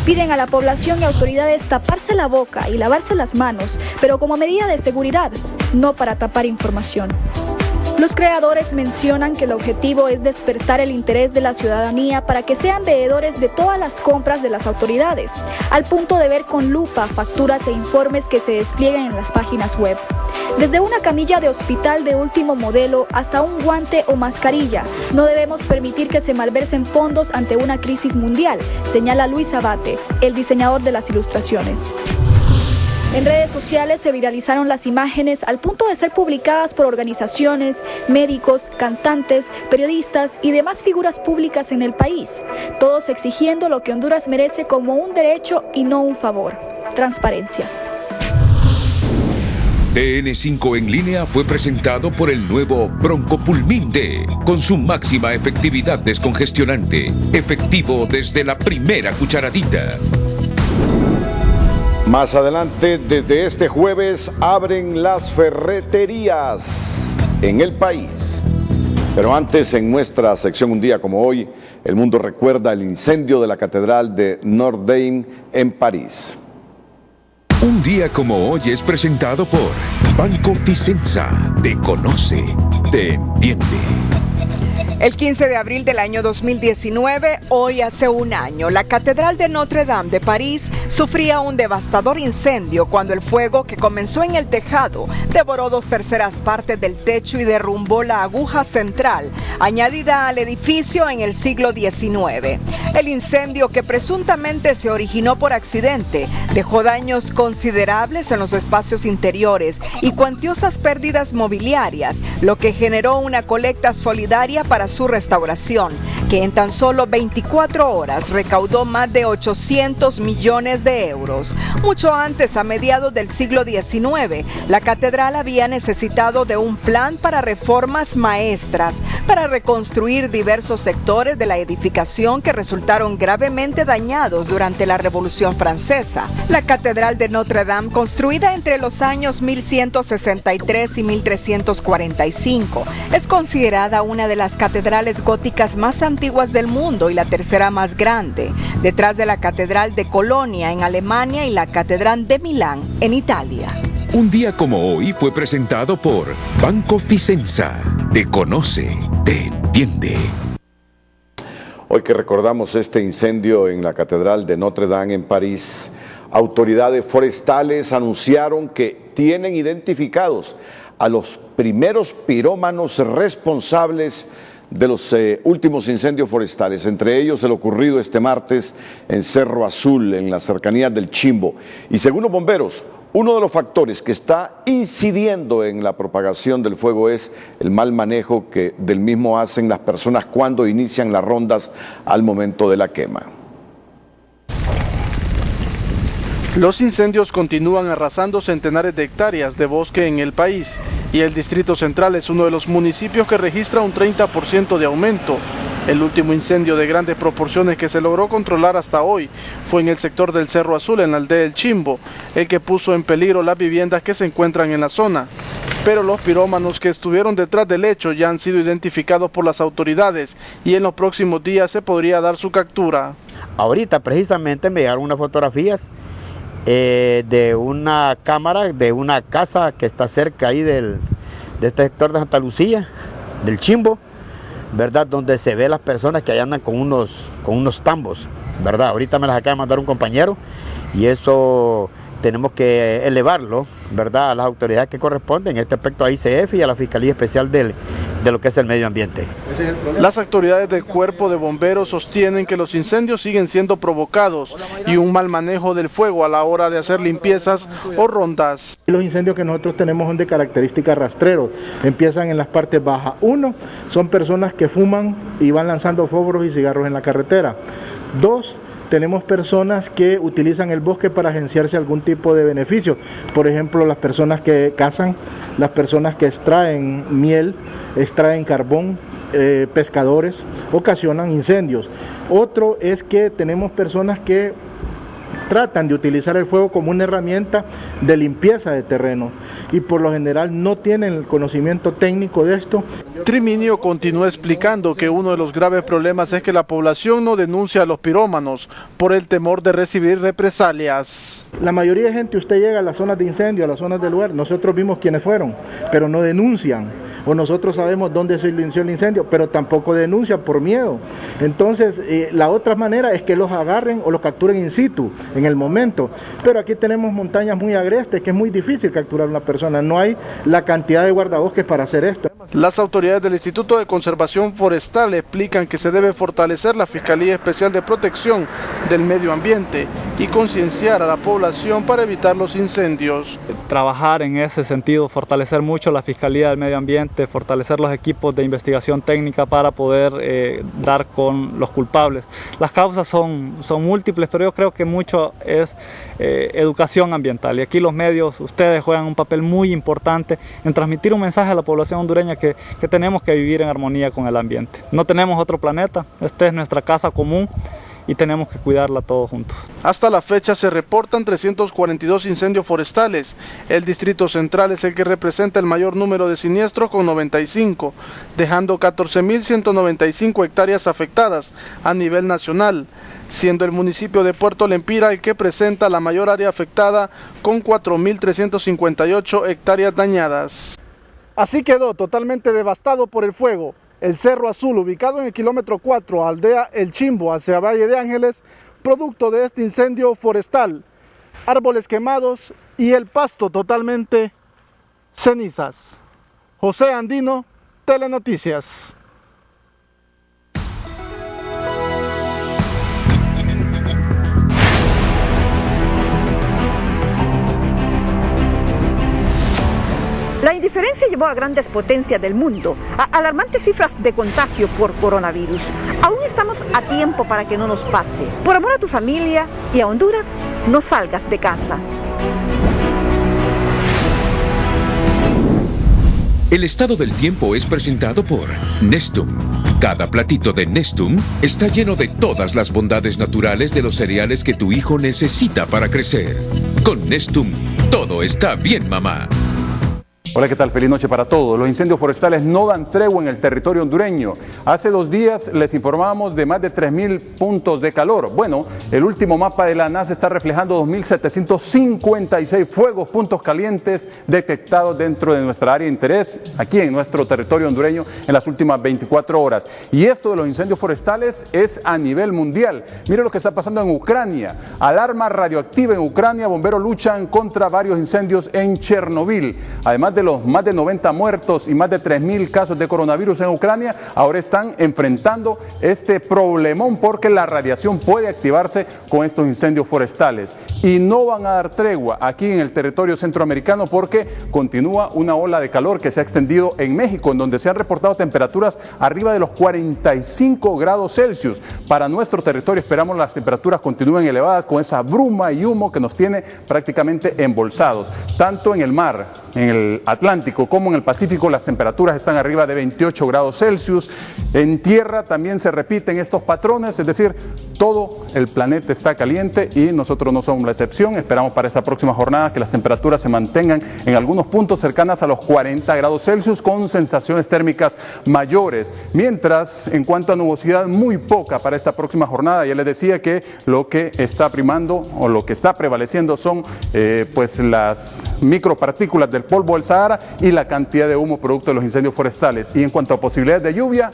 Piden a la población y autoridades taparse la boca y lavarse las manos, pero como medida de seguridad, no para tapar información. Los creadores mencionan que el objetivo es despertar el interés de la ciudadanía para que sean veedores de todas las compras de las autoridades, al punto de ver con lupa facturas e informes que se despliegan en las páginas web. Desde una camilla de hospital de último modelo hasta un guante o mascarilla, no debemos permitir que se malversen fondos ante una crisis mundial, señala Luis Abate, el diseñador de las ilustraciones. En redes sociales se viralizaron las imágenes al punto de ser publicadas por organizaciones, médicos, cantantes, periodistas y demás figuras públicas en el país, todos exigiendo lo que Honduras merece como un derecho y no un favor: transparencia.
TN5 en línea fue presentado por el nuevo Broncopulmin D, con su máxima efectividad descongestionante, efectivo desde la primera cucharadita.
Más adelante, desde este jueves, abren las ferreterías en el país. Pero antes, en nuestra sección Un día como hoy, el mundo recuerda el incendio de la Catedral de Notre Dame en París.
Un día como hoy es presentado por Banco Vicenza. Te conoce, te entiende.
El 15 de abril del año 2019, hoy hace un año, la Catedral de Notre Dame de París sufría un devastador incendio cuando el fuego, que comenzó en el tejado, devoró 2/3 partes del techo y derrumbó la aguja central, añadida al edificio en el siglo XIX. El incendio, que presuntamente se originó por accidente, dejó daños considerables en los espacios interiores y cuantiosas pérdidas mobiliarias, lo que generó una colecta solidaria para su restauración, que en tan solo 24 horas recaudó más de 800 millones de euros. Mucho antes, a mediados del siglo XIX, la catedral había necesitado de un plan para reformas maestras, para reconstruir diversos sectores de la edificación que resultaron gravemente dañados durante la Revolución Francesa. La Catedral de Notre Dame, construida entre los años 1163 y 1345, es considerada una de las catedrales góticas más antiguas del mundo y la tercera más grande, detrás de la Catedral de Colonia en Alemania y la Catedral de Milán en Italia.
Un día como hoy fue presentado por Banco Vicenza. Te conoce, te entiende.
Hoy que recordamos este incendio en la Catedral de Notre Dame en París, autoridades forestales anunciaron que tienen identificados a los primeros pirómanos responsables de los últimos incendios forestales, entre ellos el ocurrido este martes en Cerro Azul, en las cercanías del Chimbo. Y según los bomberos, Uno de los factores que está incidiendo en la propagación del fuego es el mal manejo que del mismo hacen las personas cuando inician las rondas al momento de la quema.
Los incendios continúan arrasando centenares de hectáreas de bosque en el país y el Distrito Central es uno de los municipios que registra un 30% de aumento. El último incendio de grandes proporciones que se logró controlar hasta hoy fue en el sector del Cerro Azul, en la aldea El Chimbo, el que puso en peligro las viviendas que se encuentran en la zona. Pero los pirómanos que estuvieron detrás del hecho ya han sido identificados por las autoridades y en los próximos días se podría dar su captura.
Ahorita precisamente me llegaron unas fotografías de una cámara de una casa que está cerca ahí de este sector de Santa Lucía, del Chimbo, ¿verdad? Donde se ve las personas que allá andan con unos tambos, ¿verdad? Ahorita me las acaba de mandar un compañero y eso tenemos que elevarlo, ¿verdad? A las autoridades que corresponden, en este aspecto a ICF y a la Fiscalía Especial de lo que es el medio ambiente.
Las autoridades del Cuerpo de Bomberos sostienen que los incendios siguen siendo provocados y un mal manejo del fuego a la hora de hacer limpiezas o rondas.
Los incendios que nosotros tenemos son de características rastreros, empiezan en las partes bajas. Uno, son personas que fuman y van lanzando fósforos y cigarros en la carretera. Dos, tenemos personas que utilizan el bosque para agenciarse algún tipo de beneficio. Por ejemplo, las personas que cazan, las personas que extraen miel, extraen carbón, pescadores, ocasionan incendios. Otro es que tenemos personas que tratan de utilizar el fuego como una herramienta de limpieza de terreno y por lo general no tienen el conocimiento técnico de esto.
Triminio continúa explicando que uno de los graves problemas es que la población no denuncia a los pirómanos por el temor de recibir represalias.
La mayoría de gente, usted llega a las zonas de incendio, a las zonas del lugar, nosotros vimos quiénes fueron, pero no denuncian, o nosotros sabemos dónde se inició el incendio, pero tampoco denuncian por miedo. Entonces, la otra manera es que los agarren o los capturen in situ, en el momento, pero aquí tenemos montañas muy agrestes, que es muy difícil capturar a una persona, no hay la cantidad de guardabosques para hacer esto.
Las autoridades del Instituto de Conservación Forestal explican que se debe fortalecer la Fiscalía Especial de Protección del Medio Ambiente y concienciar a la población para evitar los incendios.
Trabajar en ese sentido, fortalecer mucho la Fiscalía del Medio Ambiente, fortalecer los equipos de investigación técnica para poder dar con los culpables. Las causas son múltiples, pero yo creo que mucho es educación ambiental y aquí los medios, ustedes juegan un papel muy importante en transmitir un mensaje a la población hondureña que tenemos que vivir en armonía con el ambiente. No tenemos otro planeta, esta es nuestra casa común y tenemos que cuidarla todos juntos.
Hasta la fecha se reportan 342 incendios forestales. El Distrito Central es el que representa el mayor número de siniestros con 95, dejando 14.195 hectáreas afectadas a nivel nacional, siendo el municipio de Puerto Lempira el que presenta la mayor área afectada con 4.358 hectáreas dañadas. Así quedó totalmente devastado por el fuego el Cerro Azul, ubicado en el kilómetro 4, aldea El Chimbo, hacia Valle de Ángeles, producto de este incendio forestal. Árboles quemados y el pasto totalmente cenizas. José Andino, Telenoticias.
La indiferencia llevó a grandes potencias del mundo a alarmantes cifras de contagio por coronavirus. Aún estamos a tiempo para que no nos pase. Por amor a tu familia y a Honduras, no salgas de casa.
El estado del tiempo es presentado por Nestum. Cada platito de Nestum está lleno de todas las bondades naturales de los cereales que tu hijo necesita para crecer. Con Nestum, todo está bien, mamá.
Hola, ¿qué tal? Feliz noche para todos. Los incendios forestales no dan tregua en el territorio hondureño. Hace 2 días les informábamos de más de 3.000 puntos de calor. Bueno, el último mapa de la NASA está reflejando 2.756 fuegos, puntos calientes detectados dentro de nuestra área de interés, aquí en nuestro territorio hondureño, en las últimas 24 horas. Y esto de los incendios forestales es a nivel mundial. Mire lo que está pasando en Ucrania. Alarma radioactiva en Ucrania. Bomberos luchan contra varios incendios en Chernobyl. Además de de los más de 90 muertos y más de 3.000 casos de coronavirus en Ucrania, ahora están enfrentando este problemón porque la radiación puede activarse con estos incendios forestales. Y no van a dar tregua aquí en el territorio centroamericano porque continúa una ola de calor que se ha extendido en México, en donde se han reportado temperaturas arriba de los 45 grados Celsius. Para nuestro territorio esperamos las temperaturas continúen elevadas con esa bruma y humo que nos tiene prácticamente embolsados. Tanto en el mar, en el Atlántico como en el Pacífico, las temperaturas están arriba de 28 grados Celsius. En tierra también se repiten estos patrones, es decir, todo el planeta está caliente y nosotros no somos la excepción. Esperamos para esta próxima jornada que las temperaturas se mantengan en algunos puntos cercanas a los 40 grados Celsius con sensaciones térmicas mayores. Mientras, en cuanto a nubosidad, muy poca para esta próxima jornada. Ya les decía que lo que está primando o lo que está prevaleciendo son pues las micropartículas del polvo del Sahara y la cantidad de humo producto de los incendios forestales. Y en cuanto a posibilidades de lluvia,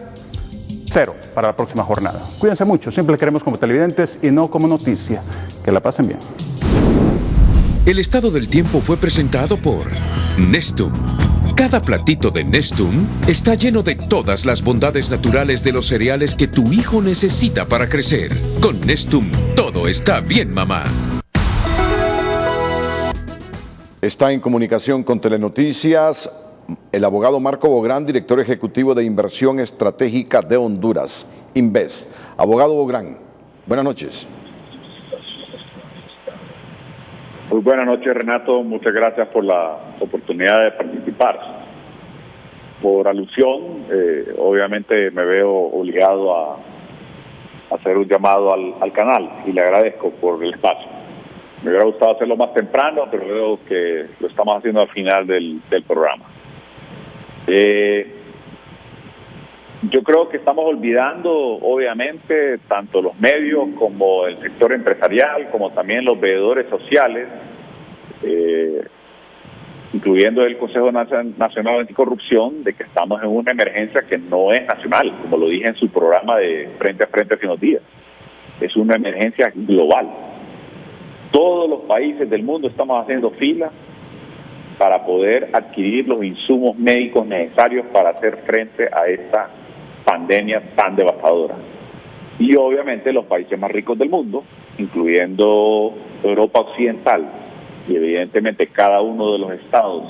0 para la próxima jornada. Cuídense mucho, siempre queremos como televidentes y no como noticia. Que la pasen bien.
El estado del tiempo fue presentado por Nestum. Cada platito de Nestum está lleno de todas las bondades naturales de los cereales que tu hijo necesita para crecer. Con Nestum, todo está bien, mamá.
Está en comunicación con Telenoticias el abogado Marco Bográn, director ejecutivo de Inversión Estratégica de Honduras, Invest. Abogado Bográn, buenas noches.
Muy buenas noches, Renato. Muchas gracias por la oportunidad de participar. Por alusión, obviamente me veo obligado a hacer un llamado al canal y le agradezco por el espacio. Me hubiera gustado hacerlo más temprano, pero veo que lo estamos haciendo al final del programa. Yo creo que estamos olvidando, obviamente, tanto los medios como el sector empresarial, como también los veedores sociales, incluyendo el Consejo Nacional Anticorrupción, de que estamos en una emergencia que no es nacional, como lo dije en su programa de Frente a Frente hace unos días. Es una emergencia global. Todos los países del mundo estamos haciendo fila para poder adquirir los insumos médicos necesarios para hacer frente a esta pandemia tan devastadora. Y obviamente los países más ricos del mundo, incluyendo Europa Occidental y evidentemente cada uno de los estados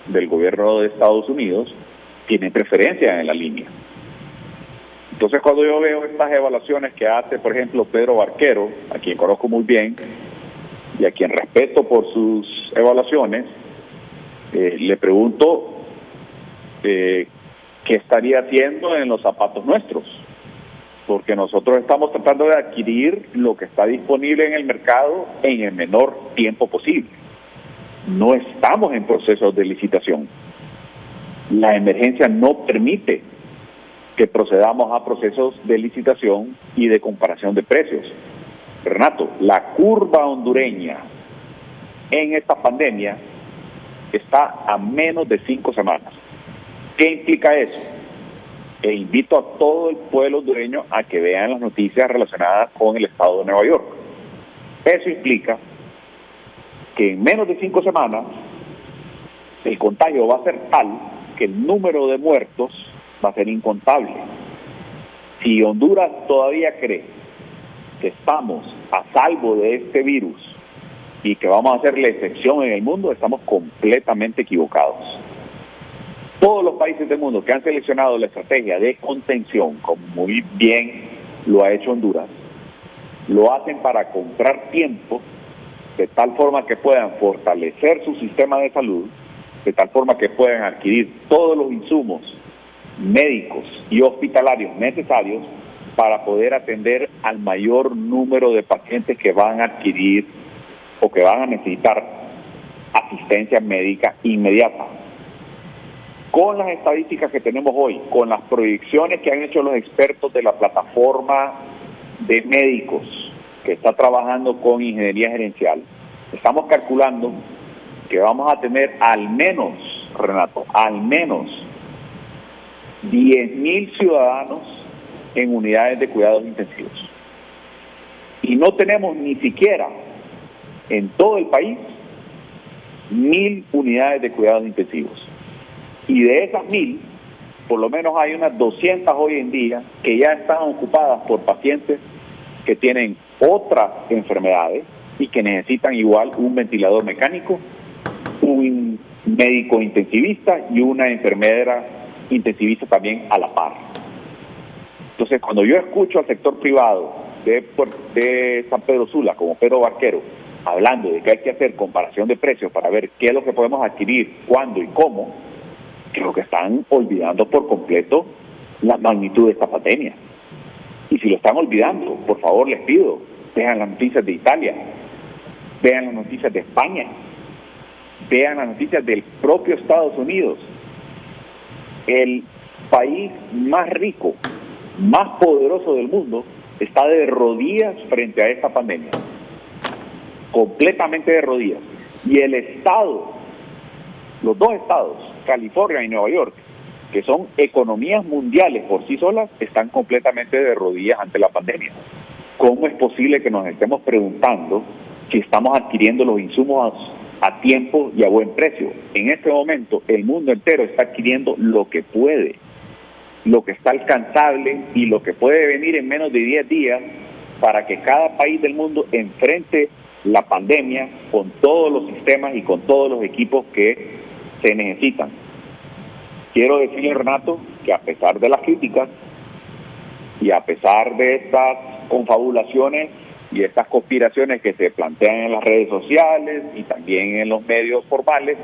del gobierno de Estados Unidos, tienen preferencia en la línea. Entonces, cuando yo veo estas evaluaciones que hace, por ejemplo, Pedro Barquero, a quien conozco muy bien y a quien respeto por sus evaluaciones, le pregunto qué estaría haciendo en los zapatos nuestros, porque nosotros estamos tratando de adquirir lo que está disponible en el mercado en el menor tiempo posible. No estamos en procesos de licitación. La emergencia no permite que procedamos a procesos de licitación y de comparación de precios. Renato, la curva hondureña en esta pandemia está a menos de 5 semanas. ¿Qué implica eso? E invito a todo el pueblo hondureño a que vean las noticias relacionadas con el estado de Nueva York. Eso implica que en menos de 5 semanas el contagio va a ser tal que el número de muertos va a ser incontable. Si Honduras todavía cree que estamos a salvo de este virus y que vamos a hacer la excepción en el mundo, estamos completamente equivocados. Todos los países del mundo que han seleccionado la estrategia de contención, como muy bien lo ha hecho Honduras, lo hacen para comprar tiempo, de tal forma que puedan fortalecer su sistema de salud, de tal forma que puedan adquirir todos los insumos médicos y hospitalarios necesarios para poder atender al mayor número de pacientes que van a adquirir o que van a necesitar asistencia médica inmediata. Con las estadísticas que tenemos hoy, con las proyecciones que han hecho los expertos de la plataforma de médicos que está trabajando con ingeniería gerencial, estamos calculando que vamos a tener al menos, Renato, al menos 10,000 ciudadanos en unidades de cuidados intensivos. Y no tenemos ni siquiera en todo el país 1,000 unidades de cuidados intensivos. Y de esas 1.000, por lo menos hay unas 200 hoy en día que ya están ocupadas por pacientes que tienen otras enfermedades y que necesitan igual un ventilador mecánico, un médico intensivista y una enfermera intensivista también a la par. Entonces, cuando yo escucho al sector privado de San Pedro Sula, como Pedro Barquero, hablando de que hay que hacer comparación de precios para ver qué es lo que podemos adquirir, cuándo y cómo, creo que están olvidando por completo la magnitud de esta pandemia. Y si lo están olvidando, por favor les pido, vean las noticias de Italia, vean las noticias de España, vean las noticias del propio Estados Unidos. El país más rico, más poderoso del mundo, está de rodillas frente a esta pandemia. Completamente de rodillas. Y el Estado, los dos estados, California y Nueva York, que son economías mundiales por sí solas, están completamente de rodillas ante la pandemia. ¿Cómo es posible que nos estemos preguntando si estamos adquiriendo los insumos a tiempo y a buen precio? En este momento, el mundo entero está adquiriendo lo que puede, lo que está alcanzable y lo que puede venir en menos de 10 días para que cada país del mundo enfrente la pandemia con todos los sistemas y con todos los equipos que se necesitan. Quiero decirle, Renato, que a pesar de las críticas y a pesar de estas confabulaciones y estas conspiraciones que se plantean en las redes sociales y también en los medios formales,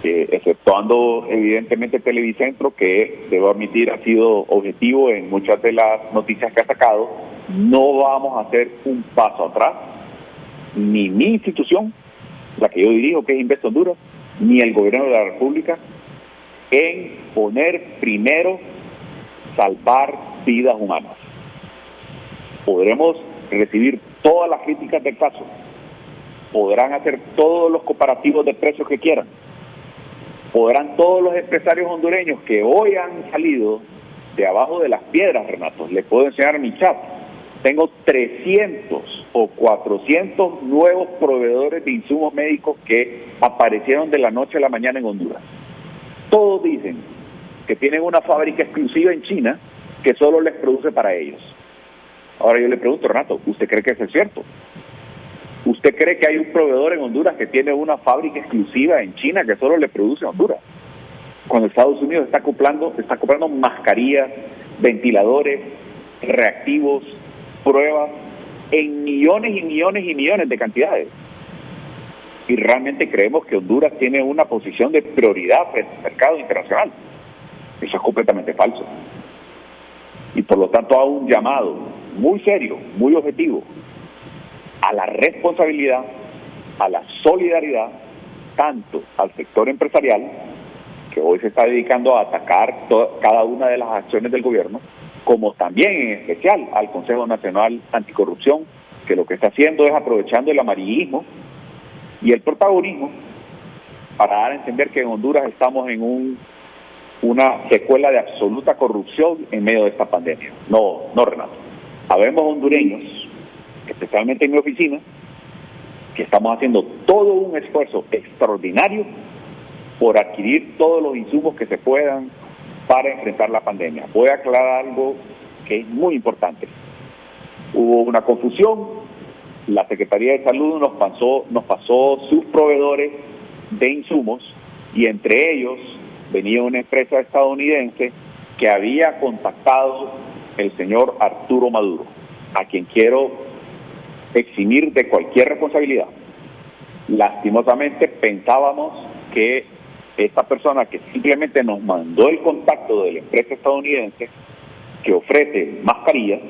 exceptuando evidentemente Televicentro, que debo admitir ha sido objetivo en muchas de las noticias que ha sacado, no vamos a hacer un paso atrás, ni mi institución, la que yo dirijo, que es Invest Honduras, ni el gobierno de la República, en poner primero salvar vidas humanas. Podremos recibir todas las críticas del caso, podrán hacer todos los comparativos de precios que quieran, podrán todos los empresarios hondureños que hoy han salido de abajo de las piedras, Renato, les puedo enseñar mi chat, tengo 300 o 400 nuevos proveedores de insumos médicos que aparecieron de la noche a la mañana en Honduras. Todos dicen que tienen una fábrica exclusiva en China que solo les produce para ellos. Ahora yo le pregunto, Renato, ¿usted cree que eso es cierto? ¿Usted cree que hay un proveedor en Honduras que tiene una fábrica exclusiva en China que solo le produce a Honduras? Cuando Estados Unidos está comprando mascarillas, ventiladores, reactivos, pruebas, en millones y millones y millones de cantidades. Y realmente creemos que Honduras tiene una posición de prioridad frente al mercado internacional. Eso es completamente falso. Y por lo tanto hago un llamado muy serio, muy objetivo, a la responsabilidad, a la solidaridad, tanto al sector empresarial, que hoy se está dedicando a atacar cada una de las acciones del gobierno, como también en especial al Consejo Nacional Anticorrupción, que lo que está haciendo es aprovechando el amarillismo y el protagonismo para dar a entender que en Honduras estamos en una secuela de absoluta corrupción en medio de esta pandemia. No, Renato. Habemos hondureños, especialmente en mi oficina, que estamos haciendo todo un esfuerzo extraordinario por adquirir todos los insumos que se puedan para enfrentar la pandemia. Voy a aclarar algo que es muy importante. Hubo una confusión, la Secretaría de Salud nos pasó sus proveedores de insumos y entre ellos venía una empresa estadounidense que había contactado el señor Arturo Maduro, a quien quiero eximir de cualquier responsabilidad. Lastimosamente pensábamos que esta persona que simplemente nos mandó el contacto de la empresa estadounidense que ofrece mascarillas,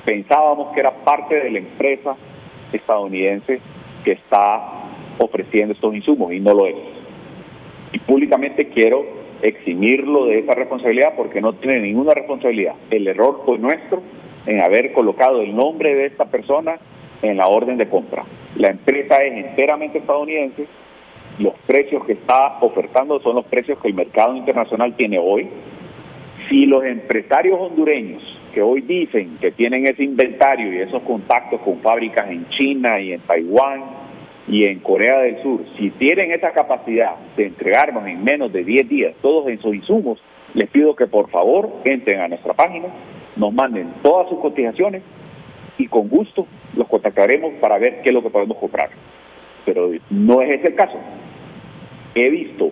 pensábamos que era parte de la empresa estadounidense que está ofreciendo estos insumos y no lo es. Y públicamente quiero eximirlo de esa responsabilidad porque no tiene ninguna responsabilidad. El error fue nuestro en haber colocado el nombre de esta persona en la orden de compra. La empresa es enteramente estadounidense, los precios que está ofertando son los precios que el mercado internacional tiene hoy. Si los empresarios hondureños que hoy dicen que tienen ese inventario y esos contactos con fábricas en China y en Taiwán y en Corea del Sur, si tienen esa capacidad de entregarnos en menos de 10 días todos esos insumos, les pido que por favor entren a nuestra página, nos manden todas sus cotizaciones y con gusto los contactaremos para ver qué es lo que podemos comprar. Pero no es ese el caso. He visto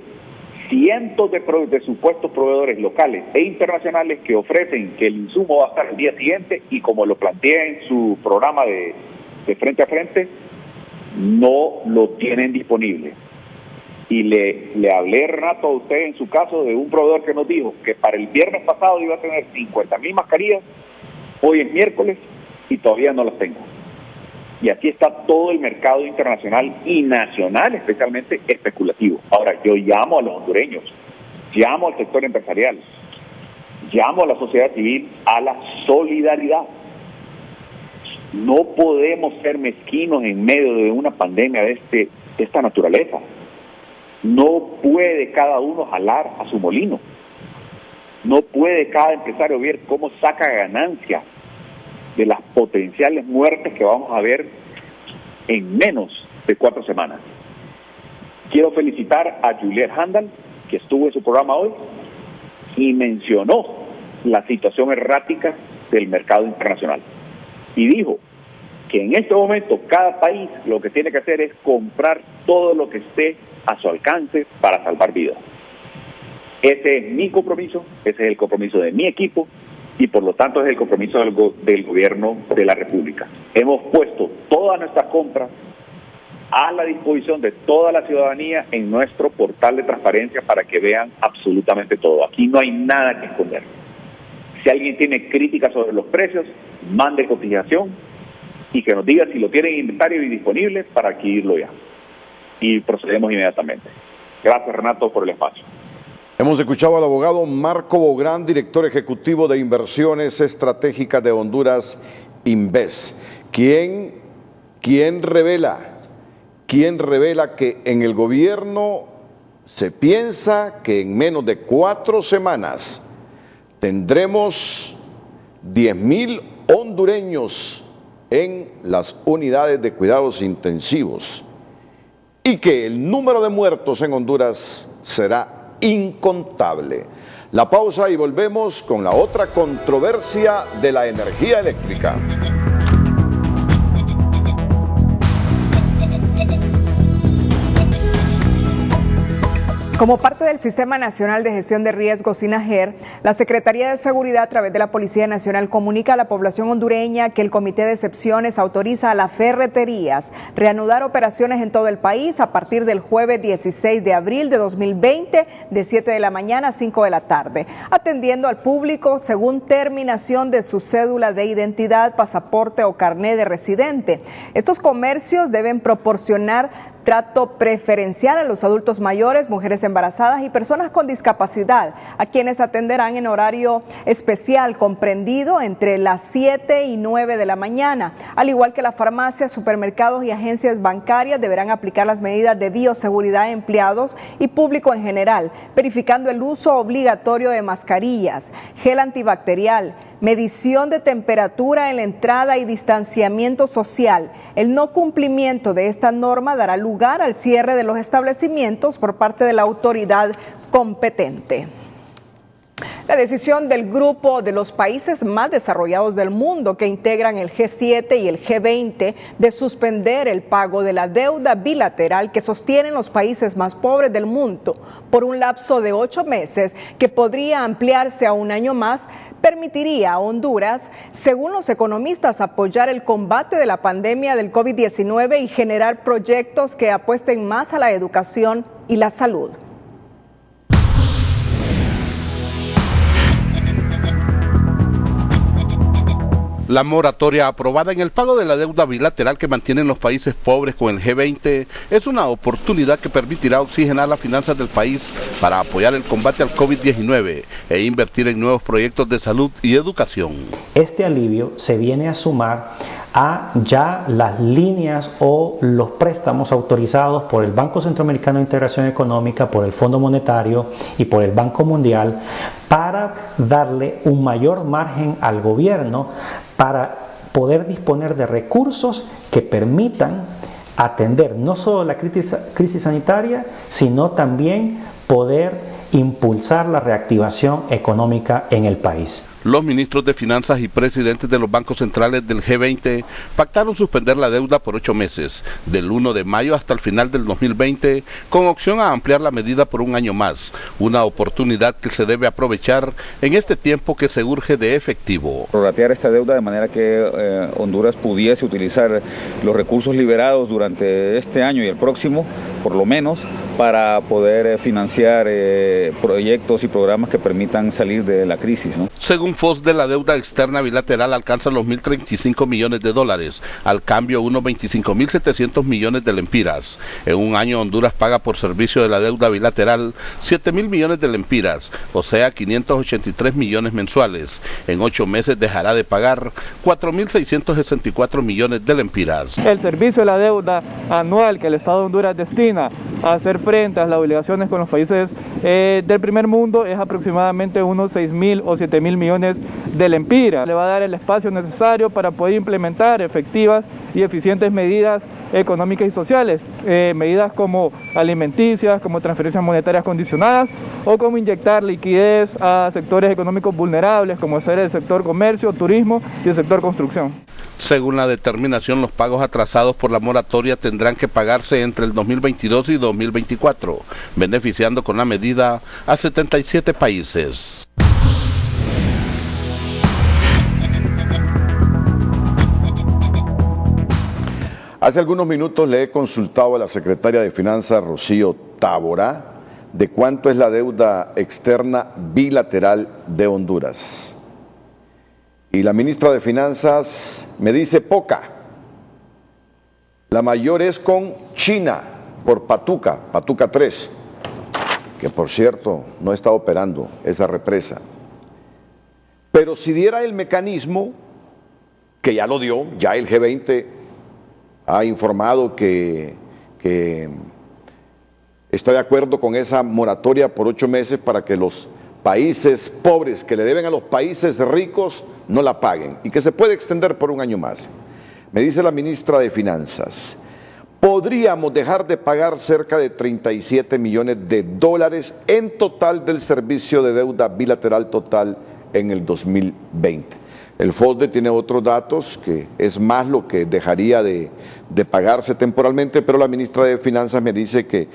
cientos de supuestos proveedores locales e internacionales que ofrecen que el insumo va a estar el día siguiente y como lo plantea en su programa de frente a frente, no lo tienen disponible. Y le hablé, Renato, a usted en su caso de un proveedor que nos dijo que para el viernes pasado iba a tener 50,000 mascarillas, hoy es miércoles y todavía no las tengo. Y aquí está todo el mercado internacional y nacional, especialmente especulativo. Ahora, yo llamo a los hondureños, llamo al sector empresarial, llamo a la sociedad civil a la solidaridad. No podemos ser mezquinos en medio de una pandemia de esta naturaleza. No puede cada uno jalar a su molino. No puede cada empresario ver cómo saca ganancia de las potenciales muertes que vamos a ver en menos de 4 semanas. Quiero felicitar a Juliet Handal, que estuvo en su programa hoy y mencionó la situación errática del mercado internacional. Y dijo que en este momento cada país lo que tiene que hacer es comprar todo lo que esté a su alcance para salvar vidas. Ese es mi compromiso, ese es el compromiso de mi equipo y por lo tanto es el compromiso del gobierno de la República. Hemos puesto todas nuestras compras a la disposición de toda la ciudadanía en nuestro portal de transparencia para que vean absolutamente todo. Aquí no hay nada que esconder. Si alguien tiene críticas sobre los precios, mande cotización y que nos diga si lo tienen en inventario y disponible para adquirirlo ya. Y procedemos inmediatamente. Gracias, Renato, por el espacio.
Hemos escuchado al abogado Marco Bográn, director ejecutivo de Inversiones Estratégicas de Honduras, Inves, quien revela que en el gobierno se piensa que en menos de 4 semanas tendremos 10,000 hondureños en las unidades de cuidados intensivos y que el número de muertos en Honduras será incontable. La pausa y volvemos con la otra controversia de la energía eléctrica.
Como parte del Sistema Nacional de Gestión de Riesgos SINAGER, la Secretaría de Seguridad a través de la Policía Nacional comunica a la población hondureña que el Comité de Excepciones autoriza a las ferreterías reanudar operaciones en todo el país a partir del jueves 16 de abril de 2020 de 7 de la mañana a 5 de la tarde, atendiendo al público según terminación de su cédula de identidad, pasaporte o carné de residente. Estos comercios deben proporcionar trato preferencial a los adultos mayores, mujeres embarazadas y personas con discapacidad, a quienes atenderán en horario especial comprendido entre las 7 y 9 de la mañana. Al igual que las farmacias, supermercados y agencias bancarias deberán aplicar las medidas de bioseguridad a empleados y público en general, verificando el uso obligatorio de mascarillas, gel antibacterial, medición de temperatura en la entrada y distanciamiento social. El no cumplimiento de esta norma dará lugar al cierre de los establecimientos por parte de la autoridad competente. La decisión del grupo de los países más desarrollados del mundo que integran el G7 y el G20 de suspender el pago de la deuda bilateral que sostienen los países más pobres del mundo por un lapso de 8 meses que podría ampliarse a 1 año más, permitiría a Honduras, según los economistas, apoyar el combate de la pandemia del COVID-19 y generar proyectos que apuesten más a la educación y la salud.
La moratoria aprobada en el pago de la deuda bilateral que mantienen los países pobres con el G20 es una oportunidad que permitirá oxigenar las finanzas del país para apoyar el combate al COVID-19 e invertir en nuevos proyectos de salud y educación.
Este alivio se viene a sumar a ya las líneas o los préstamos autorizados por el Banco Centroamericano de Integración Económica, por el Fondo Monetario y por el Banco Mundial para darle un mayor margen al gobierno para poder disponer de recursos que permitan atender no solo la crisis sanitaria, sino también poder impulsar la reactivación económica en el país.
Los ministros de Finanzas y presidentes de los bancos centrales del G20 pactaron suspender la deuda por 8 meses, del 1 de mayo hasta el final del 2020, con opción a ampliar la medida por un año más, una oportunidad que se debe aprovechar en este tiempo que se urge de efectivo.
Prorratear esta deuda de manera que Honduras pudiese utilizar los recursos liberados durante este año y el próximo, por lo menos, para poder financiar proyectos y programas que permitan salir de la crisis, ¿no?
Según FOSDE, la deuda externa bilateral alcanza los 1.035 millones de dólares, al cambio unos 25.700 millones de lempiras. En un año Honduras paga por servicio de la deuda bilateral 7.000 millones de lempiras, o sea 583 millones mensuales. En 8 meses dejará de pagar 4.664 millones de lempiras.
El servicio de la deuda anual que el Estado de Honduras destina a hacer frente a las obligaciones con los países del primer mundo es aproximadamente unos 6.000 o 7.000 millones de lempiras. Le va a dar el espacio necesario para poder implementar efectivas y eficientes medidas económicas y sociales, medidas como alimenticias, como transferencias monetarias condicionadas o como inyectar liquidez a sectores económicos vulnerables como ser el sector comercio, turismo y el sector construcción.
Según la determinación, los pagos atrasados por la moratoria tendrán que pagarse entre el 2022 y 2024, beneficiando con la medida a 77 países.
Hace algunos minutos le he consultado a la secretaria de Finanzas, Rocío Tábora, de cuánto es la deuda externa bilateral de Honduras. Y la ministra de Finanzas me dice poca. La mayor es con China, por Patuca 3, que por cierto no está operando esa represa. Pero si diera el mecanismo, que ya lo dio, ya el G20 ha informado que está de acuerdo con esa moratoria por 8 meses para que los países pobres que le deben a los países ricos no la paguen y que se puede extender por un año más. Me dice la ministra de Finanzas, podríamos dejar de pagar cerca de 37 millones de dólares en total del servicio de deuda bilateral total en el 2020. El FOSDE tiene otros datos, que es más lo que dejaría de pagarse temporalmente, pero la ministra de Finanzas me dice que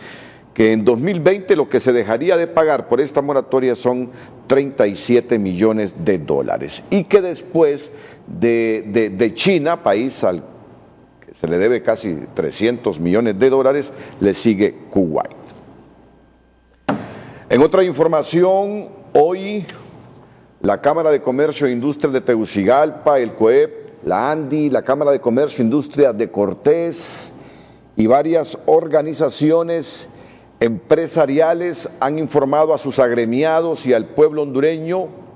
en 2020 lo que se dejaría de pagar por esta moratoria son 37 millones de dólares y que después de China, país al que se le debe casi 300 millones de dólares, le sigue Kuwait. En otra información, hoy la Cámara de Comercio e Industria de Tegucigalpa, el COEP, la ANDI, la Cámara de Comercio e Industria de Cortés y varias organizaciones empresariales han informado a sus agremiados y al pueblo hondureño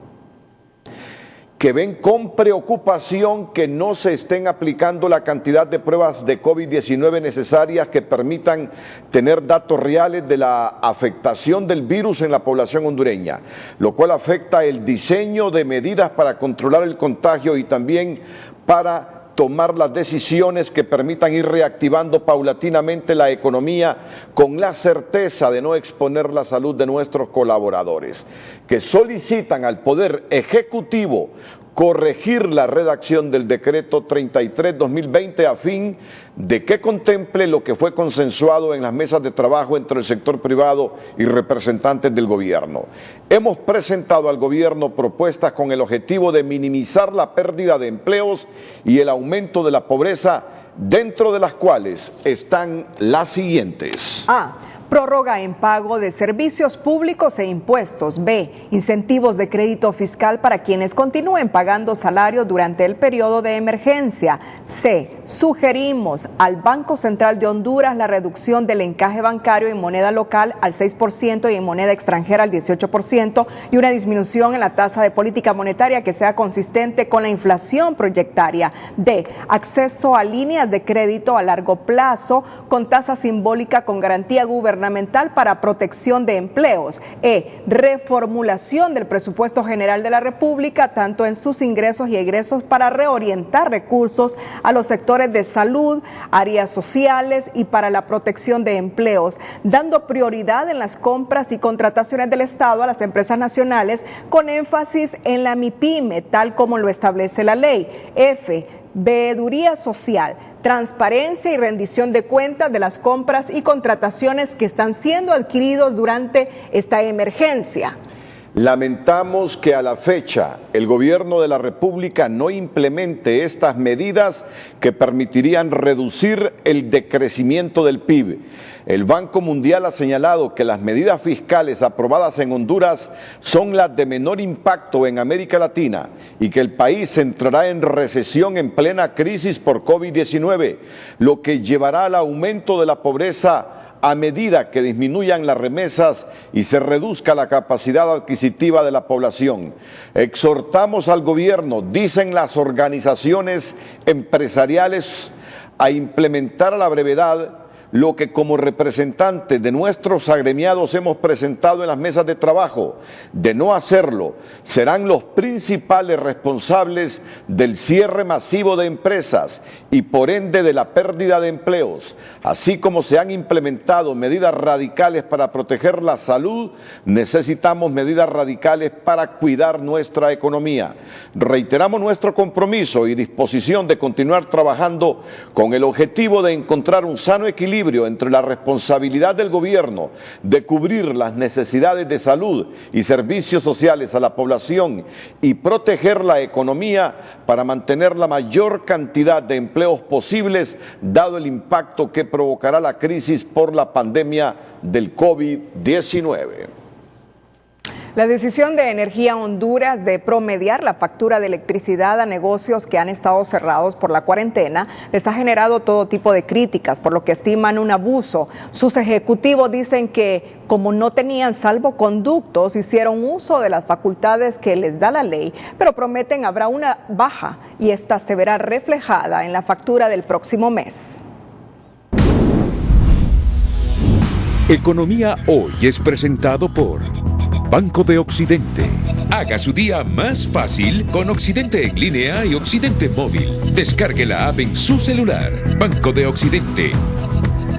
que ven con preocupación que no se estén aplicando la cantidad de pruebas de COVID-19 necesarias que permitan tener datos reales de la afectación del virus en la población hondureña, lo cual afecta el diseño de medidas para controlar el contagio y también para tomar las decisiones que permitan ir reactivando paulatinamente la economía con la certeza de no exponer la salud de nuestros colaboradores, que solicitan al Poder Ejecutivo corregir la redacción del decreto 33-2020 a fin de que contemple lo que fue consensuado en las mesas de trabajo entre el sector privado y representantes del gobierno. Hemos presentado al gobierno propuestas con el objetivo de minimizar la pérdida de empleos y el aumento de la pobreza, dentro de las cuales están las siguientes.
A. Prórroga en pago de servicios públicos e impuestos. B. Incentivos de crédito fiscal para quienes continúen pagando salarios durante el periodo de emergencia. C. Sugerimos al Banco Central de Honduras la reducción del encaje bancario en moneda local al 6% y en moneda extranjera al 18% y una disminución en la tasa de política monetaria que sea consistente con la inflación proyectaria. D. Acceso a líneas de crédito a largo plazo con tasa simbólica con garantía gubernamental gubernamental para protección de empleos. Reformulación del presupuesto general de la República, tanto en sus ingresos y egresos, para reorientar recursos a los sectores de salud, áreas sociales y para la protección de empleos, dando prioridad en las compras y contrataciones del Estado a las empresas nacionales, con énfasis en la MIPYME, tal como lo establece la ley. Veeduría social, transparencia y rendición de cuentas de las compras y contrataciones que están siendo adquiridos durante esta emergencia.
Lamentamos que a la fecha el gobierno de la República no implemente estas medidas que permitirían reducir el decrecimiento del PIB. El Banco Mundial ha señalado que las medidas fiscales aprobadas en Honduras son las de menor impacto en América Latina y que el país entrará en recesión en plena crisis por COVID-19, lo que llevará al aumento de la pobreza a medida que disminuyan las remesas y se reduzca la capacidad adquisitiva de la población. Exhortamos al gobierno, dicen las organizaciones empresariales, a implementar a la brevedad lo que como representantes de nuestros agremiados hemos presentado en las mesas de trabajo. De no hacerlo, serán los principales responsables del cierre masivo de empresas y por ende de la pérdida de empleos. Así como se han implementado medidas radicales para proteger la salud, necesitamos medidas radicales para cuidar nuestra economía. Reiteramos nuestro compromiso y disposición de continuar trabajando con el objetivo de encontrar un sano equilibrio entre la responsabilidad del gobierno de cubrir las necesidades de salud y servicios sociales a la población y proteger la economía para mantener la mayor cantidad de empleos posibles, dado el impacto que provocará la crisis por la pandemia del COVID-19.
La decisión de Energía Honduras de promediar la factura de electricidad a negocios que han estado cerrados por la cuarentena les ha generado todo tipo de críticas, por lo que estiman un abuso. Sus ejecutivos dicen que, como no tenían salvoconductos, hicieron uso de las facultades que les da la ley, pero prometen habrá una baja y esta se verá reflejada en la factura del próximo mes.
Economía Hoy es presentado por Banco de Occidente. Haga su día más fácil con Occidente en línea y Occidente móvil. Descargue la app en su celular. Banco de Occidente.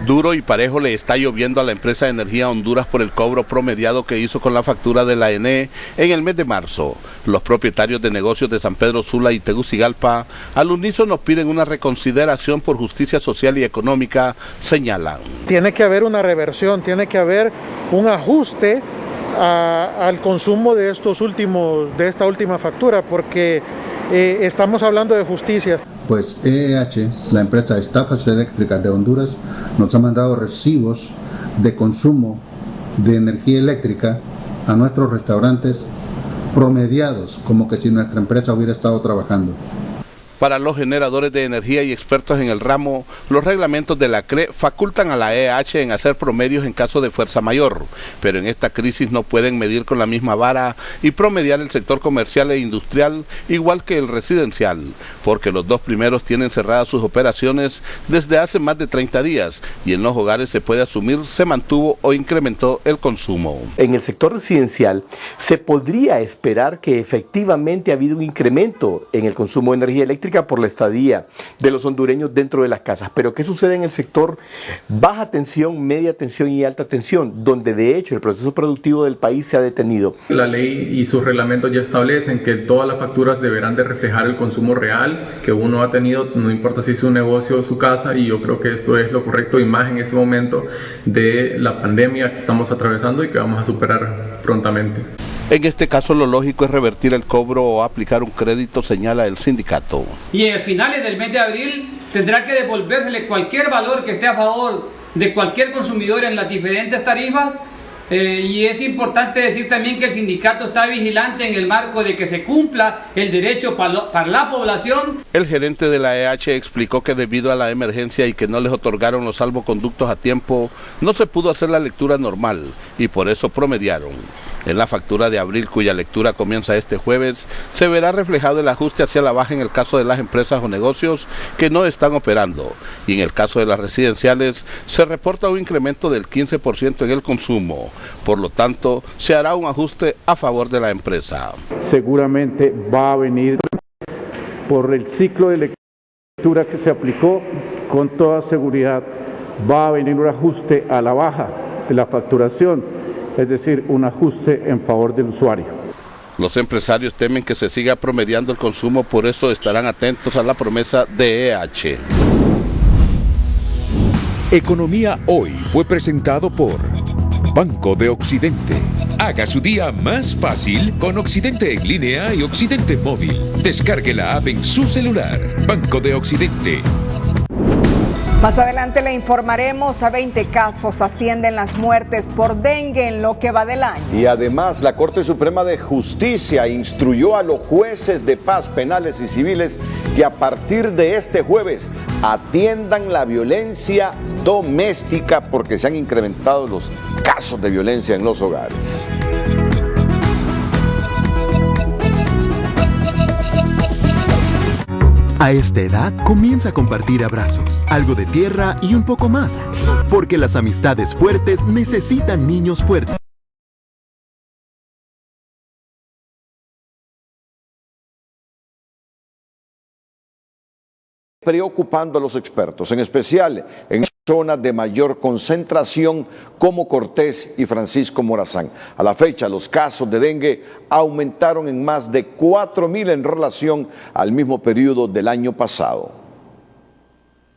Duro y parejo le está lloviendo a la empresa de Energía Honduras por el cobro promediado que hizo con la factura de la ENE en el mes de marzo. Los propietarios de negocios de San Pedro Sula y Tegucigalpa al unísono piden una reconsideración por justicia social y económica, señalan.
Tiene que haber una reversión, tiene que haber un ajuste al consumo de esta última factura, porque estamos hablando de justicia.
Pues EEH, la empresa de estafas eléctricas de Honduras, nos ha mandado recibos de consumo de energía eléctrica a nuestros restaurantes promediados, como que si nuestra empresa hubiera estado trabajando.
Para los generadores de energía y expertos en el ramo, los reglamentos de la CRE facultan a la EH en hacer promedios en caso de fuerza mayor, pero en esta crisis no pueden medir con la misma vara y promediar el sector comercial e industrial igual que el residencial, porque los dos primeros tienen cerradas sus operaciones desde hace más de 30 días y en los hogares se puede asumir se mantuvo o incrementó el consumo.
En el sector residencial se podría esperar que efectivamente ha habido un incremento en el consumo de energía eléctrica por la estadía de los hondureños dentro de las casas. Pero ¿qué sucede en el sector baja tensión, media tensión y alta tensión, donde de hecho el proceso productivo del país se ha detenido?
La ley y sus reglamentos ya establecen que todas las facturas deberán de reflejar el consumo real que uno ha tenido, no importa si es su negocio o su casa, y yo creo que esto es lo correcto y más en este momento de la pandemia que estamos atravesando y que vamos a superar prontamente.
En este caso lo lógico es revertir el cobro o aplicar un crédito, señala el sindicato.
Y a finales del mes de abril tendrá que devolvérsele cualquier valor que esté a favor de cualquier consumidor en las diferentes tarifas. Y es importante decir también que el sindicato está vigilante en el marco de que se cumpla el derecho para la población.
El gerente de la EH explicó que debido a la emergencia y que no les otorgaron los salvoconductos a tiempo, no se pudo hacer la lectura normal y por eso promediaron. En la factura de abril, cuya lectura comienza este jueves, se verá reflejado el ajuste hacia la baja en el caso de las empresas o negocios que no están operando, y en el caso de las residenciales se reporta un incremento del 15% en el consumo. Por lo tanto, se hará un ajuste a favor de la empresa.
Seguramente va a venir por el ciclo de lectura que se aplicó, con toda seguridad va a venir un ajuste a la baja de la facturación, es decir, un ajuste en favor del usuario.
Los empresarios temen que se siga promediando el consumo, por eso estarán atentos a la promesa de EH.
Economía Hoy fue presentado por Banco de Occidente. Haga su día más fácil con Occidente en línea y Occidente móvil. Descargue la app en su celular. Banco de Occidente.
Más adelante le informaremos, a 20 casos ascienden las muertes por dengue en lo que va del año.
Y además, la Corte Suprema de Justicia instruyó a los jueces de paz penales y civiles que a partir de este jueves atiendan la violencia doméstica, porque se han incrementado los casos de violencia en los hogares.
A esta edad comienza a compartir abrazos, algo de tierra y un poco más, porque las amistades fuertes necesitan niños fuertes.
Preocupando a los expertos, en especial en zonas de mayor concentración como Cortés y Francisco Morazán. A la fecha, los casos de dengue aumentaron en más de 4.000 en relación al mismo periodo del año pasado.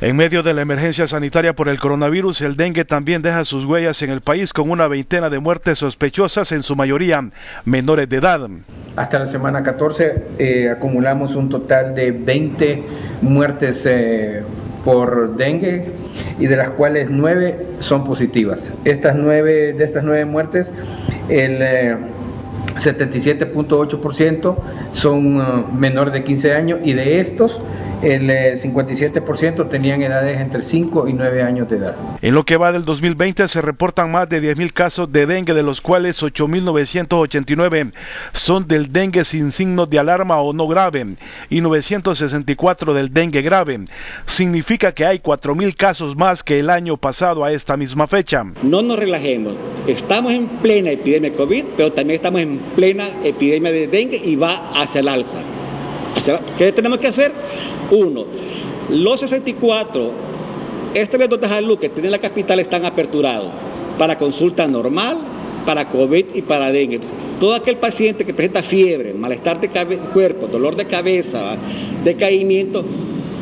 En medio de la emergencia sanitaria por el coronavirus, el dengue también deja sus huellas en el país, con una veintena de muertes sospechosas, en su mayoría menores de edad.
Hasta la semana 14 acumulamos un total de 20 muertes por dengue, y de las cuales 9 son positivas. De estas 9 muertes, el 77.8% son menores de 15 años, y de estos el 57% tenían edades entre 5 y 9 años de edad.
En lo que va del 2020 se reportan más de 10.000 casos de dengue, de los cuales 8.989 son del dengue sin signos de alarma o no grave y 964 del dengue grave. Significa que hay 4.000 casos más que el año pasado a esta misma fecha.
No nos relajemos, estamos en plena epidemia de COVID, pero también estamos en plena epidemia de dengue y va hacia el alza. ¿Qué tenemos que hacer? 1. Los 64 establecimientos de salud que tienen la capital están aperturados para consulta normal, para COVID y para dengue. Todo aquel paciente que presenta fiebre, malestar de cuerpo, dolor de cabeza, decaimiento,